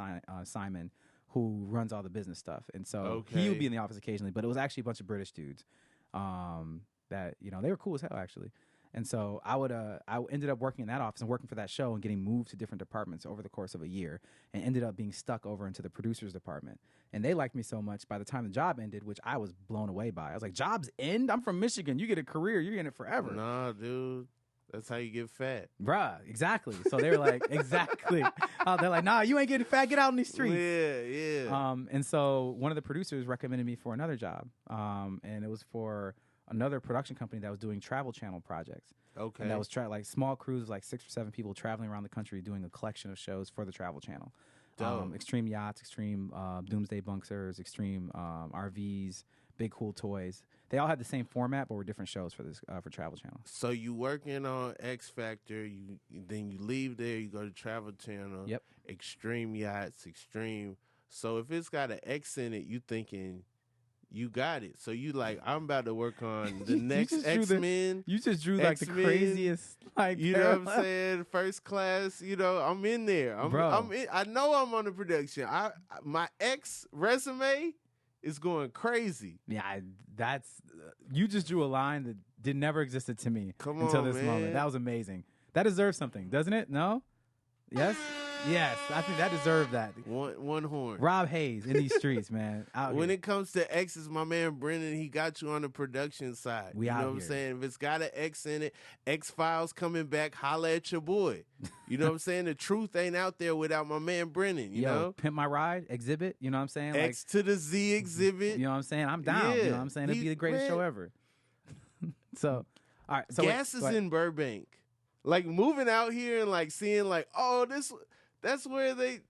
Simon, who runs all the business stuff. And so he would be in the office occasionally, but it was actually a bunch of British dudes that, they were cool as hell, actually. And so I ended up working in that office and working for that show and getting moved to different departments over the course of a year, and ended up being stuck over into the producers department. And they liked me so much by the time the job ended, which I was blown away by. I was like, jobs end? I'm from Michigan. You get a career. You're in it forever. Nah, dude. That's how you get fat. Bruh, exactly. So they were like, exactly. They're like, nah, you ain't getting fat. Get out in these streets. Yeah. And so one of the producers recommended me for another job. And it was for another production company that was doing travel channel projects. Okay. And that was like small crews, like 6 or 7 people traveling around the country doing a collection of shows for the travel channel. Extreme yachts, extreme doomsday bunkers, extreme RVs, big cool toys. They all had the same format, but were different shows for this for Travel Channel. So you working on X Factor, then you leave there, you go to Travel Channel. Yep. Extreme yachts, extreme. So if it's got an X in it, you thinking you got it. So you like, I'm about to work on the You next just drew X-Men. You just drew like the X-Men, craziest, like, you know what I'm parallel. saying? First class, you know, I'm in there. Bro. I know I'm on the production. My X resume is going crazy. Yeah, you just drew a line that never existed to me Come until on, this man. moment. That was amazing. That deserves something, doesn't it? No? Yes? Yes, I think that deserved that. One horn. Rob Haze in these streets, man. When it comes to X's, my man Brennon, he got you on the production side. We you know out what I'm here. saying? If it's got an X in it, X-Files coming back, holla at your boy. You know what I'm saying? The truth ain't out there without my man Brennon, you know? Pimp My Ride, Exhibit, you know what I'm saying? X to the Z exhibit. You know what I'm saying? I'm down, you know what I'm saying? It'd be the greatest show ever. So, all right. So Gas is in Burbank. Like moving out here and like seeing like, oh, that's where they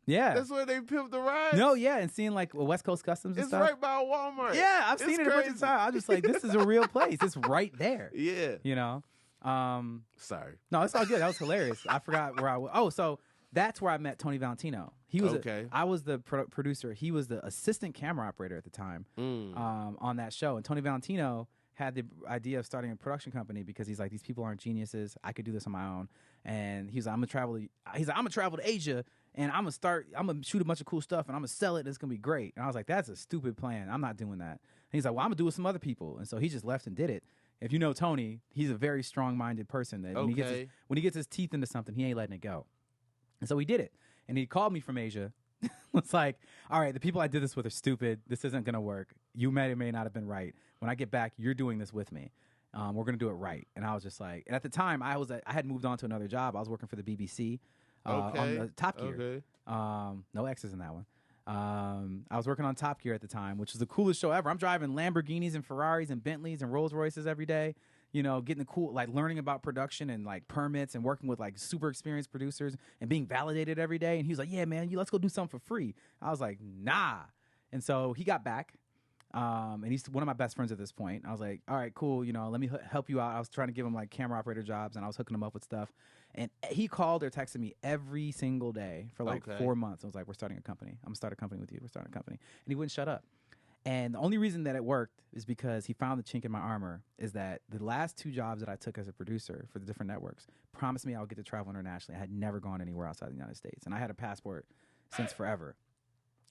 pimp the ride. No, yeah, and seeing like West Coast Customs and It's stuff. right by Walmart. Yeah, I've seen it a bunch of crazy. times. I'm just like, this is a real place. It's right there. Yeah. You know? Sorry. No, it's all good. That was hilarious. I forgot where I was. Oh, so that's where I met Tony Valentino. He was Okay. I was the producer. He was the assistant camera operator at the time on that show. And Tony Valentino had the idea of starting a production company because he's like, these people aren't geniuses. I could do this on my own. And he's like, I'm gonna travel to Asia and I'm gonna shoot a bunch of cool stuff and I'm gonna sell it and it's gonna be great. And I was like, that's a stupid plan. I'm not doing that. And he's like, well, I'm gonna do it with some other people. And so he just left and did it. If you know Tony, he's a very strong-minded person that when he gets his teeth into something, he ain't letting it go. And so he did it. And he called me from Asia. It's like, all right, the people I did this with are stupid. This isn't going to work. You may or may not have been right. When I get back, you're doing this with me. We're going to do it right. And I was just like, and at the time, I had moved on to another job. I was working for the BBC on the Top Gear. Okay. No X's in that one. I was working on Top Gear at the time, which was the coolest show ever. I'm driving Lamborghinis and Ferraris and Bentleys and Rolls Royces every day. You know, getting the cool, like learning about production and like permits and working with like super experienced producers and being validated every day. And he was like, yeah, man, let's go do something for free. I was like, nah. And so he got back. And he's one of my best friends at this point. I was like, all right, cool. You know, let me help you out. I was trying to give him like camera operator jobs and I was hooking him up with stuff. And he called or texted me every single day for like 4 months. I was like, we're starting a company. I'm gonna start a company with you. We're starting a company. And he wouldn't shut up. And the only reason that it worked is because he found the chink in my armor is that the last 2 jobs that I took as a producer for the different networks promised me I would get to travel internationally. I had never gone anywhere outside the United States. And I had a passport since forever.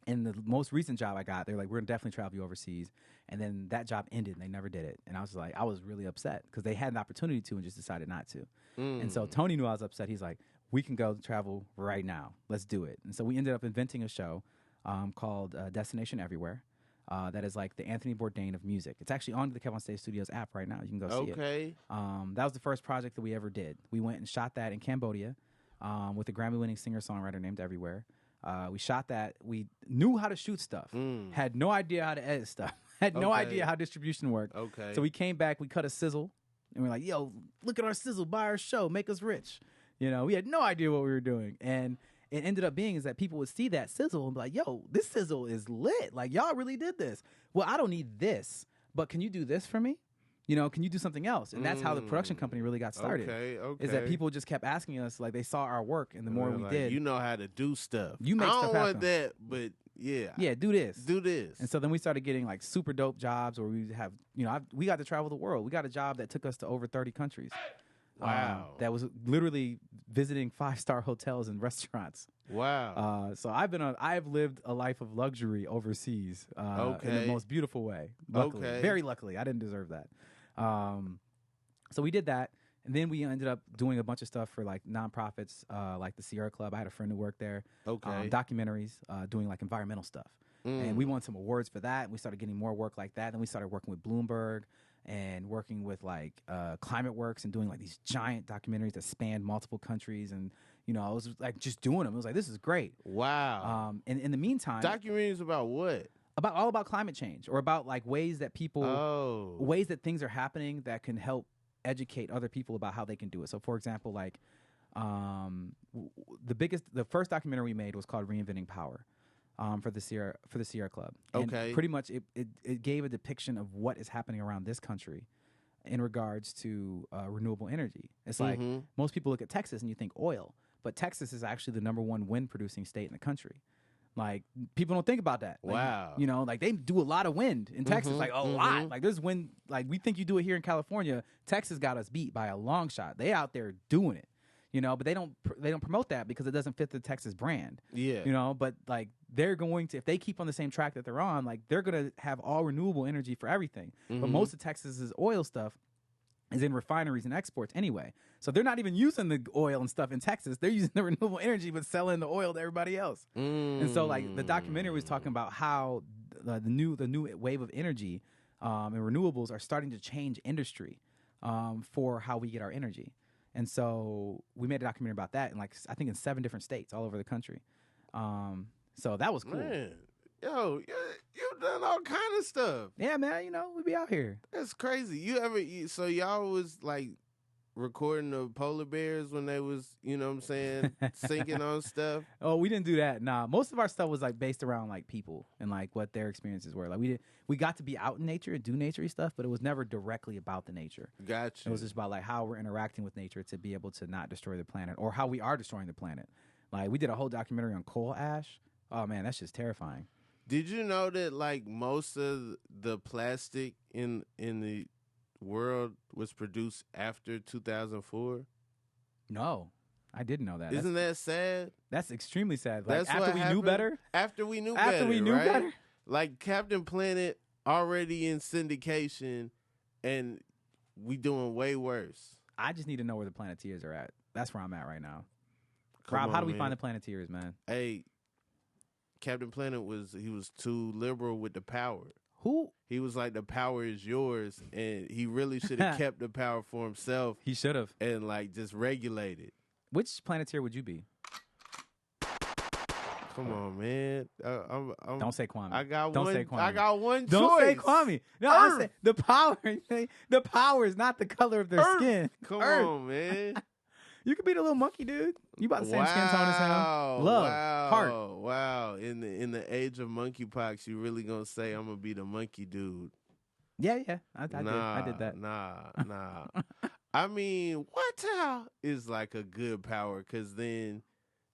And the most recent job I got, they're like, we're going to definitely travel you overseas. And then that job ended and they never did it. And I was like, I was really upset because they had an opportunity to and just decided not to. And so Tony knew I was upset. He's like, we can go travel right now. Let's do it. And so we ended up inventing a show called Destination Everywhere. That is like the Anthony Bourdain of music. It's actually on the KevonStage Studios app right now. You can go see it. That was the first project that we ever did. We went and shot that in Cambodia with a Grammy-winning singer-songwriter named Everywhere. We shot that. We knew how to shoot stuff. Had no idea how to edit stuff. Had no idea how distribution worked. So we came back. We cut a sizzle. And we're like, yo, look at our sizzle. Buy our show. Make us rich. You know, we had no idea what we were doing. And it ended up being is that people would see that sizzle and be like, yo, this sizzle is lit. Like, y'all really did this. Well, I don't need this, but can you do this for me? You know, can you do something else? And that's how the production company really got started. Is that people just kept asking us, like, they saw our work, and the more we did. You know how to do stuff. You make stuff happen. I don't want that, but yeah. Yeah, do this. Do this. And so then we started getting, like, super dope jobs where we have, you know, we got to travel the world. We got a job that took us to over 30 countries. Wow. That was literally visiting 5-star hotels and restaurants. Wow. So I've lived a life of luxury overseas in the most beautiful way. Luckily. Very luckily. I didn't deserve that. So we did that. And then we ended up doing a bunch of stuff for like nonprofits, like the Sierra Club. I had a friend who worked there. Documentaries, doing like environmental stuff. And we won some awards for that. And we started getting more work like that. Then we started working with Bloomberg and working with like Climate Works and doing like these giant documentaries that spanned multiple countries. And, you know, I was like just doing them. It was like, this is great. Wow. And in the meantime. Documentaries about what? All about climate change or about like ways that ways that things are happening that can help educate other people about how they can do it. So for example, like the first documentary we made was called Reinventing Power. For the Sierra Club. And pretty much it gave a depiction of what is happening around this country in regards to renewable energy. It's like most people look at Texas and you think oil, but Texas is actually the #1 wind producing state in the country. Like, people don't think about that. Like, Wow. you know, like, they do a lot of wind in Texas, like, a lot. Like, there's wind. Like, we think you do it here in California. Texas got us beat by a long shot. They out there doing it, you know, but they don't promote that because it doesn't fit the Texas brand. Yeah. You know, but, like, they're going to, if they keep on the same track that they're on, like, they're going to have all renewable energy for everything. But most of Texas's oil stuff is in refineries and exports anyway. So they're not even using the oil and stuff in Texas. They're using the renewable energy but selling the oil to everybody else. And so, like, the documentary was talking about how the new wave of energy and renewables are starting to change industry for how we get our energy. And so we made a documentary about that in, like, I think in 7 different states all over the country. So that was cool. Man. Yo, you've done all kind of stuff. Yeah, man, you know, we be out here. That's crazy. So y'all was like recording the polar bears when they was, you know what I'm saying, sinking on stuff? Oh, we didn't do that. Nah, most of our stuff was like based around like people and like what their experiences were. Like we got to be out in nature and do nature-y stuff, but it was never directly about the nature. Gotcha. It was just about like how we're interacting with nature to be able to not destroy the planet, or how we are destroying the planet. Like, we did a whole documentary on coal ash. Oh man, that's just terrifying. Did you know that like most of the plastic in the world was produced after 2004? No, I didn't know that. Isn't that sad? That's extremely sad. Like, That's after what we happened. knew better. After we knew Right? better. Like Captain Planet already in syndication, and we doing way worse. I just need to know where the Planeteers are at. That's where I'm at right now. Come Rob, on, how do we man. find the Planeteers, man? Hey, Captain Planet was too liberal with the power. Who? He was like, the power is yours, and he really should have kept the power for himself. He should have. And like just regulated. Which Planeteer would you be? Come on, man. Don't say Kwame. I got Don't one. say Kwame. I got one Don't choice. say Kwame. No, I say the power. The power is not the color of their Earth. skin. Come Earth. on, man. You could be the little monkey dude. You about the same skin tone as him. Love, heart. Wow. In the age of monkeypox, you really gonna say I'm gonna be the monkey dude? Yeah. I did that. Nah. I mean, what is like a good power? Because then,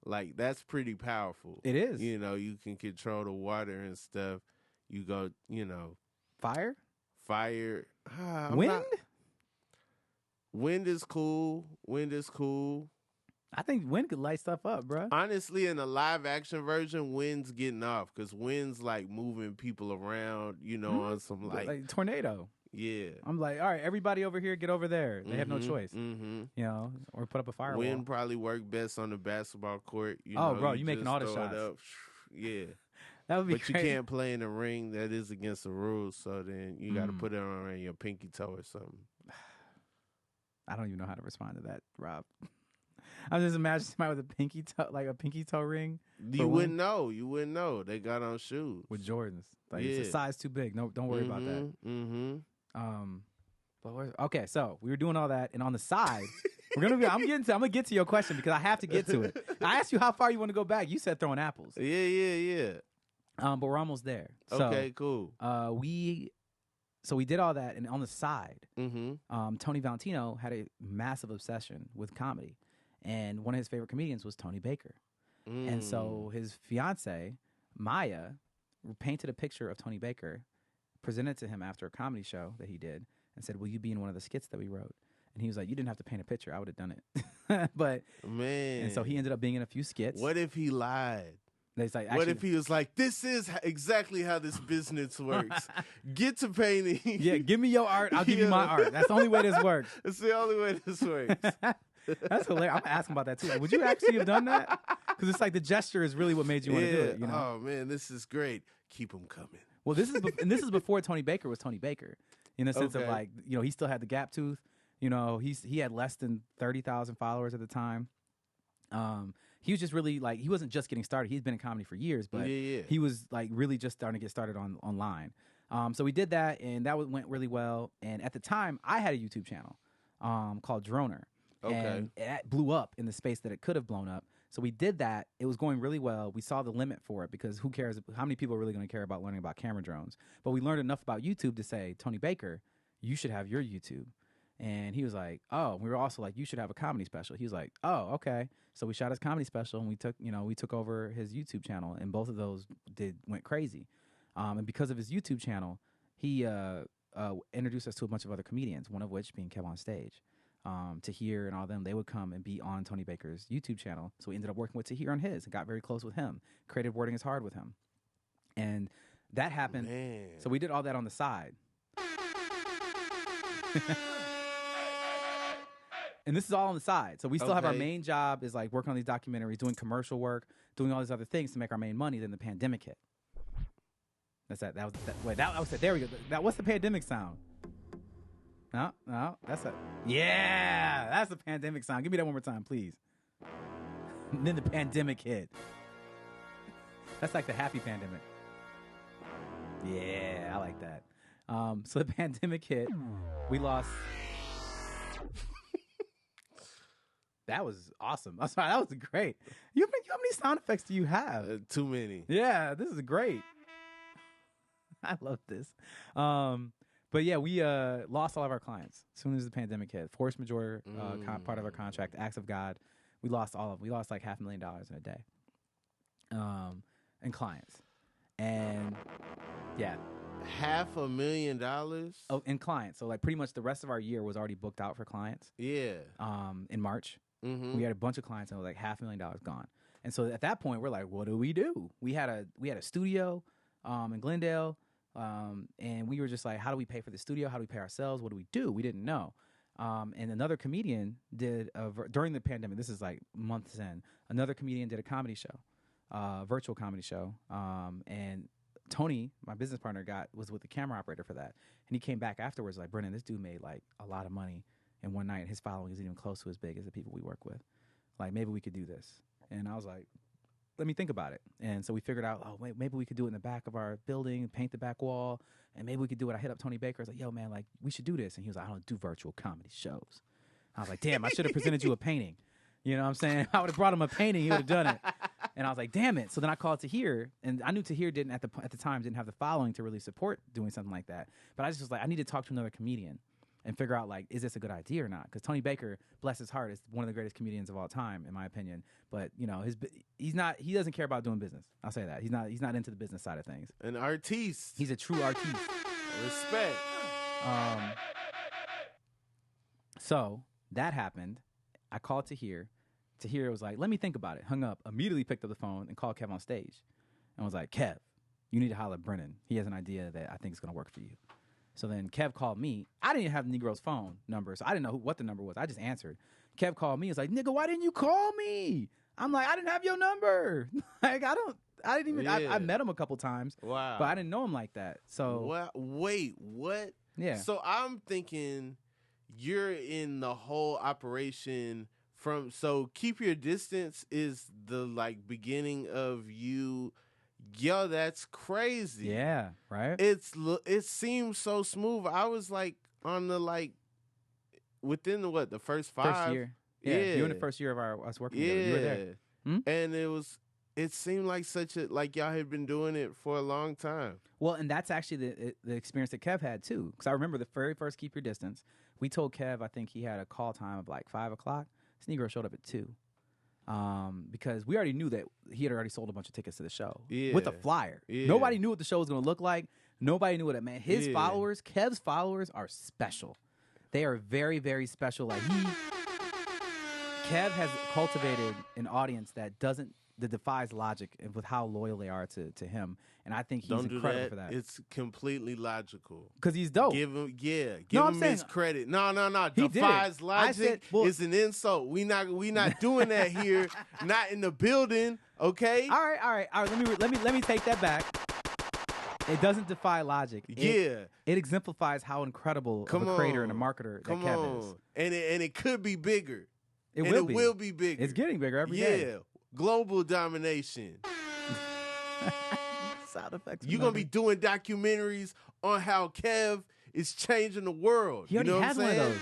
like, that's pretty powerful. It is. You know, you can control the water and stuff. You go, you know, Fire. Wind. Wind is cool. I think wind could light stuff up, bro. Honestly, in the live action version, wind's getting off because wind's like moving people around, you know, on some like tornado. Yeah. I'm like, all right, everybody over here, get over there. They have no choice. You know, or put up a firewall. Wind probably work best on the basketball court. You know, bro, you making all the shots. Yeah. That would be But crazy. you can't play in the ring. That is against the rules. So then you got to put it on your pinky toe or something. I don't even know how to respond to that, Rob. I'm just imagining somebody with a pinky toe, like a pinky toe ring. You wouldn't know. They got on shoes with Jordans. Like, it's a size too big. No, don't worry about that. But okay, so we were doing all that, and on the side, I'm gonna get to your question because I have to get to it. I asked you how far you want to go back. You said throwing apples. Yeah. But we're almost there. Okay, cool. We did all that, and on the side, Tony Valentino had a massive obsession with comedy, and one of his favorite comedians was Tony Baker. And so his fiance, Maya, painted a picture of Tony Baker, presented to him after a comedy show that he did, and said, "Will you be in one of the skits that we wrote?" And he was like, "You didn't have to paint a picture. I would have done it." But man, and so he ended up being in a few skits. What if he lied? Like, what if he was like, "This is exactly how this business works. Get to painting. Yeah, give me your art. I'll give you my art. That's the only way this works." It's the only way this works. That's hilarious. I'm asking about that too. Like, would you actually have done that? Because it's like the gesture is really what made you want to do it. You know? Oh man, this is great. Keep them coming. Well, this is before Tony Baker was Tony Baker, in the sense of like, you know, he still had the gap tooth. You know, he had less than 30,000 followers at the time. He was just really like, he wasn't just getting started. He's been in comedy for years, but he was like really just starting to get started online. So we did that, and that went really well. And at the time, I had a YouTube channel called Droner. And it blew up in the space that it could have blown up. So we did that. It was going really well. We saw the limit for it because who cares? How many people are really going to care about learning about camera drones? But we learned enough about YouTube to say, Tony Baker, you should have your YouTube. And he was like, oh, we were also like, you should have a comedy special. He was like, oh, okay. So we shot his comedy special, and we took over his YouTube channel, and both of those went crazy. And because of his YouTube channel, he introduced us to a bunch of other comedians, one of which being KevonStage. Tahir and all them, they would come and be on Tony Baker's YouTube channel. So we ended up working with Tahir on his and got very close with him. Creative Wording is Hard with him. And that happened. Man. So we did all that on the side. And this is all on the side. So we still have our main job is like working on these documentaries, doing commercial work, doing all these other things to make our main money. Then the pandemic hit. That's that. That was it. There we go. What's the pandemic sound? No, that's it. Yeah, that's the pandemic sound. Give me that one more time, please. And then the pandemic hit. That's like the happy pandemic. Yeah, I like that. So the pandemic hit. We lost. That was awesome. I'm sorry, that was great. How many sound effects do you have? Too many. Yeah, this is great. I love this. But yeah, we lost all of our clients as soon as the pandemic hit. Force majeure part of our contract, acts of God. We lost all of them. We lost like $500,000 in a day in clients. And yeah. $500,000? Oh, in clients. So like pretty much the rest of our year was already booked out for clients. Yeah. In March. We had a bunch of clients and it was like $500,000 gone. And so at that point, we're like, what do? We had a studio in Glendale. And we were just like, how do we pay for the studio? How do we pay ourselves? What do we do? We didn't know. And another comedian did, during the pandemic, this is like months in, another comedian did a comedy show, virtual comedy show. And Tony, my business partner, was with the camera operator for that. And he came back afterwards like, Brennan, this dude made like a lot of money in one night. His following isn't even close to as big as the people we work with. Like, maybe we could do this. And I was like, let me think about it. And so we figured out, maybe we could do it in the back of our building, paint the back wall, and maybe we could do it. I hit up Tony Baker. I was like, yo, man, like, we should do this. And he was like, I don't do virtual comedy shows. I was like, damn, I should have presented you a painting. You know what I'm saying? I would have brought him a painting. He would have done it. And I was like, damn it. So then I called Tahir, and I knew Tahir didn't, at the time, didn't have the following to really support doing something like that. But I just was like, I need to talk to another comedian and figure out, like, is this a good idea or not? Because Tony Baker, bless his heart, is one of the greatest comedians of all time, in my opinion. But, you know, he doesn't care about doing business. I'll say that. He's not into the business side of things. An artiste. He's a true artiste. Respect. So that happened. I called Tahir. Tahir was like, let me think about it. Hung up, immediately picked up the phone and called KevonStage. And was like, Kev, you need to holler at Brennan. He has an idea that I think is going to work for you. So then Kev called me. I didn't even have Negro's phone number, so I didn't know what the number was. I just answered. Kev called me. He was like, nigga, why didn't you call me? I'm like, I didn't have your number. Like, I didn't even, I met him a couple times. Wow. But I didn't know him like that. So. Well, wait, what? Yeah. So I'm thinking you're in the whole operation so Keep Your Distance is the, like, beginning of you. Yo, that's crazy. Yeah, right? It seems so smooth. I was like on the, like, within the first 5. First year. Yeah. You were in the first year of us working together. You were there. And it seemed like like y'all had been doing it for a long time. Well, and that's actually the experience that Kev had too. Because I remember the very first Keep Your Distance. We told Kev, I think he had a call time of like 5 o'clock. This Negro showed up at 2. Because we already knew that he had already sold a bunch of tickets to the show with a flyer. Yeah. Nobody knew what the show was going to look like. Nobody knew what it meant. His followers, Kev's followers, are special. They are very, very special. Like Kev has cultivated an audience that defies logic with how loyal they are to him. And I think he's incredible for that. It's completely logical. Because he's dope. Give him his credit. No. Defies logic is an insult. We not doing that here. Not in the building. Okay. All right. Let me take that back. It doesn't defy logic. It exemplifies how incredible of a creator and a marketer that Kev is. And it could be bigger. It will be bigger. It's getting bigger every day. Yeah. Global domination. Sound effects. You're going to be doing documentaries on how Kev is changing the world. He already has one of those.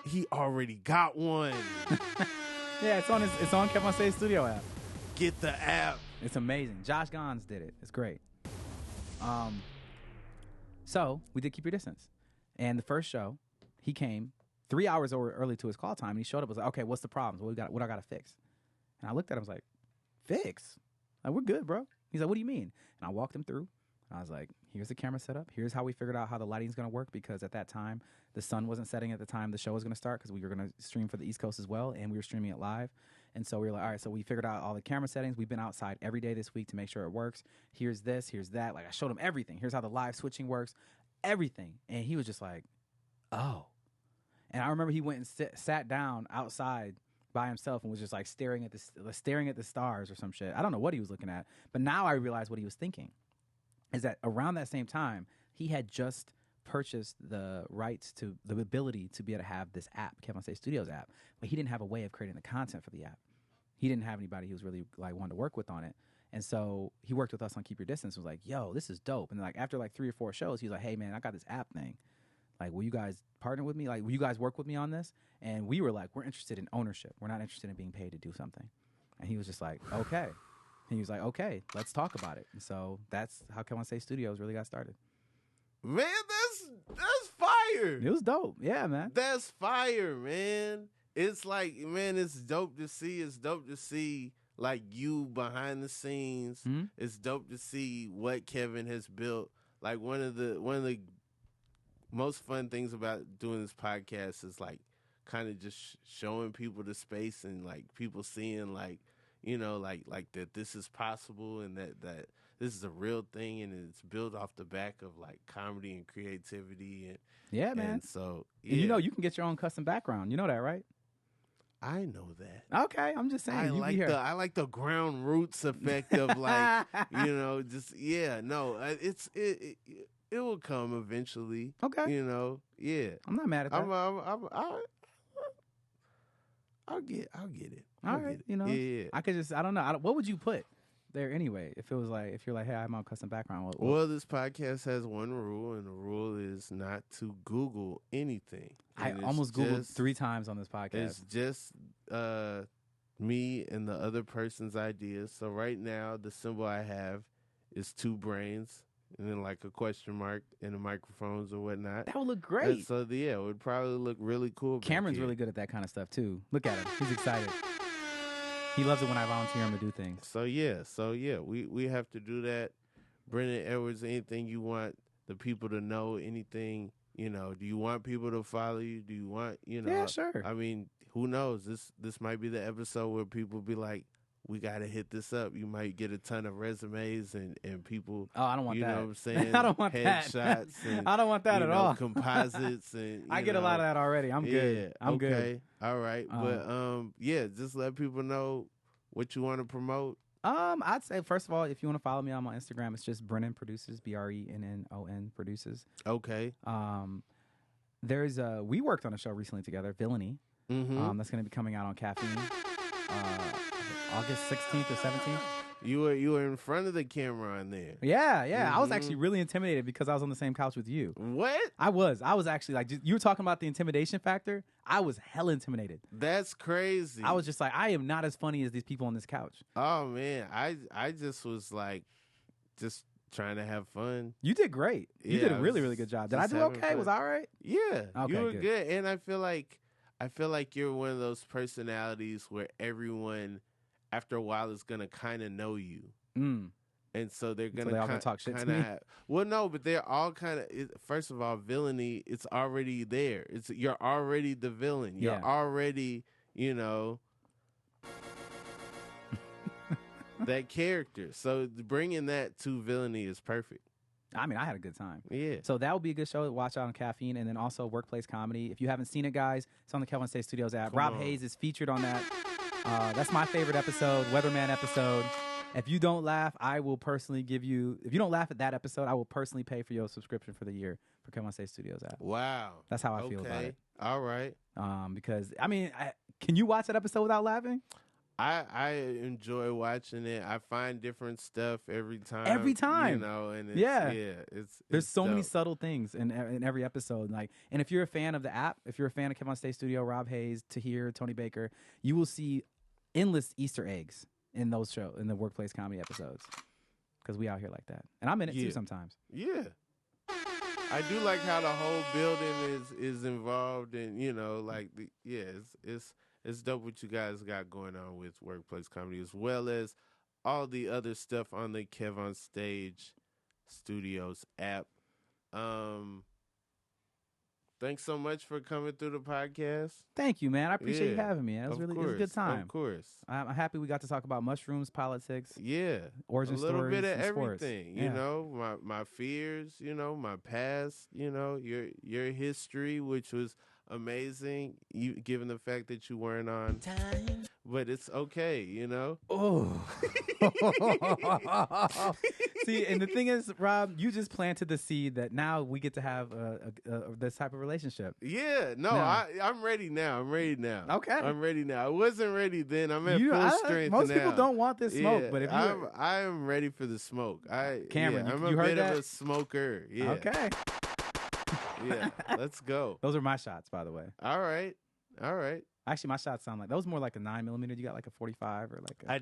He already got one. Yeah, it's on KevonStage Studio app. Get the app. It's amazing. Josh Gons did it. It's great. So we did Keep Your Distance. And the first show, he came 3 hours early to his call time, and he showed up. Was like, okay, what's the problem? What I got to fix? And I looked at him. I was like, fix? Like, we're good, bro. He's like, what do you mean? And I walked him through. I was like, here's the camera setup. Here's how we figured out how the lighting's going to work, because at that time, the sun wasn't setting at the time the show was going to start, because we were going to stream for the East Coast as well, and we were streaming it live. And so we were like, all right, so we figured out all the camera settings. We've been outside every day this week to make sure it works. Here's this, here's that. Like, I showed him everything. Here's how the live switching works, everything. And he was just like, oh. And I remember he went and sat down outside by himself and was just like staring at the stars or some shit. I don't know what he was looking at, but now I realize what he was thinking. Is that around that same time, he had just purchased the rights to the ability to be able to have this app, KevonStage Studios app, but he didn't have a way of creating the content for the app. He didn't have anybody who was really like wanted to work with on it. And so he worked with us on Keep Your Distance, was like, yo, this is dope. And like after like 3 or 4 shows, he was like, hey man, I got this app thing. Like, will you guys partner with me? Like, will you guys work with me on this? And we were like, we're interested in ownership. We're not interested in being paid to do something. And he was just like, okay. And he was like, okay, let's talk about it. And so that's how KevonStage Studios really got started. Man, that's fire. It was dope. Yeah, man. That's fire, man. It's like, man, it's dope to see. It's dope to see, like, you behind the scenes. Mm-hmm. It's dope to see what Kevin has built. Like, one of the most fun things about doing this podcast is, like, kind of just showing people the space and, like, people seeing, like, you know, like that this is possible and that this is a real thing and it's built off the back of like comedy and creativity and yeah, man. And so yeah. And you know, you can get your own custom background. You know that, right? I know that. Okay, I'm just saying. I like the ground roots effect of like you know, just yeah. No, it will come eventually. Okay, you know, yeah. I'm not mad at that. I'll get it. All right, you know, yeah. I could just, I don't know. What would you put there anyway? If it was like, if you're like, hey, I have my custom background. Well, this podcast has one rule, and the rule is not to Google anything. I almost Googled 3 times on this podcast. It's just me and the other person's ideas. So right now, the symbol I have is 2 brains. And then like a question mark and the microphones or whatnot. That would look great. And so yeah, it would probably look really cool. Cameron's really good at that kind of stuff too. Look at him. He's excited. He loves it when I volunteer him to do things. So yeah, we have to do that. Brennon Edwards, anything you want the people to know, anything, you know, do you want people to follow you? Do you want, you know? Yeah, sure. I mean, who knows? This might be the episode where people be like, we got to hit this up. You might get a ton of resumes and people. Oh, I don't want that. You know what I'm saying? I don't want headshots and I don't want that at all. Composites and I get a lot of that already. I'm good. I'm good. Okay. All right. But yeah, just let people know what you want to promote. I'd say first of all, if you want to follow me, I'm on Instagram. It's just Brennon Produces, BRENNON Produces. Okay. There's we worked on a show recently together, Villainy. Mm-hmm. That's going to be coming out on Caffeine. August 16th or 17th. You were in front of the camera on there. Yeah. Mm-hmm. I was actually really intimidated because I was on the same couch with you. What? I was actually like, you were talking about the intimidation factor. I was hella intimidated. That's crazy. I was just like, I am not as funny as these people on this couch. Oh man, I just was like, just trying to have fun. You did great. You did a really, really good job. Did I do okay? Fun. Was I all right? Yeah. Okay, you were good. And I feel like you're one of those personalities where everyone, after a while, is gonna kind of know you, and so they're gonna talk shit to me. Well, no, but they're all kind of. First of all, villainy. It's already there. You're already the villain. You're already, you know, that character. So bringing that to villainy is perfect. I mean, I had a good time. Yeah. So that would be a good show to watch out on Caffeine, and then also Workplace Comedy. If you haven't seen it, guys, it's on the KevonStage Studios app. Rob Haze is featured on that. That's my favorite episode, Weatherman episode. If you don't laugh, I will personally give you. If you don't laugh at that episode, I will personally pay for your subscription for the year for KevonStage Studios app. Wow. That's how I feel about it. All right. Because I mean, can you watch that episode without laughing? I enjoy watching it. I find different stuff every time. You know, and there's so many subtle things in every episode. Like, and if you're a fan of the app, if you're a fan of KevonStage Studio, Rob Haze, Tahir, Tony Baker, you will see endless Easter eggs in those in the Workplace Comedy episodes. Because we out here like that. And I'm in it too sometimes. Yeah. I do like how the whole building is involved, and like it's dope what you guys got going on with workplace comedy, as well as all the other stuff on the KevonStage Studios app. Thanks so much for coming through the podcast. Thank you, man. I appreciate you having me. It was it was a good time. Of course. I'm happy we got to talk about mushrooms, politics. Yeah. Origin a little stories, bit of and sports. everything. Yeah. My fears, my past, your history, which was amazing, given the fact that you weren't on time. But it's okay, Oh. See, and the thing is, Rob, you just planted the seed that now we get to have this type of relationship. Yeah, no, I'm ready now. Okay. I'm ready now. I wasn't ready then. I'm at full strength most now. people don't want this smoke, but if you... I am ready for the smoke. Cameron, I'm you a heard bit that? of a smoker. Yeah. Okay. Yeah, let's go. Those are my shots, by the way. All right. Actually, my shots sound like that was more like a 9mm. You got like a 45 or like a... I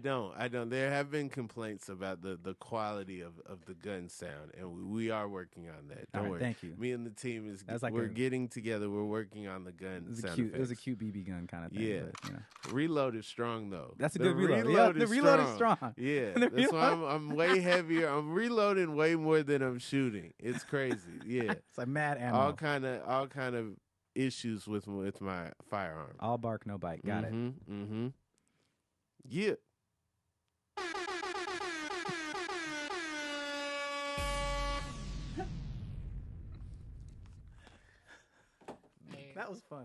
don't. There have been complaints about the quality of the gun sound, and we are working on that. Don't worry. Thank you. Me and the team we're getting together. We're working on the gun sound effects. It was a cute BB gun kind of thing. Yeah. But, Reload is strong though. That's a good reload. The reload is strong. Yeah. That's why I'm way heavier. I'm reloading way more than I'm shooting. It's crazy. Yeah. It's like mad ammo. All kind of issues with my firearm. All bark, no bite. Got it. Mm-hmm. Yeah. That was fun.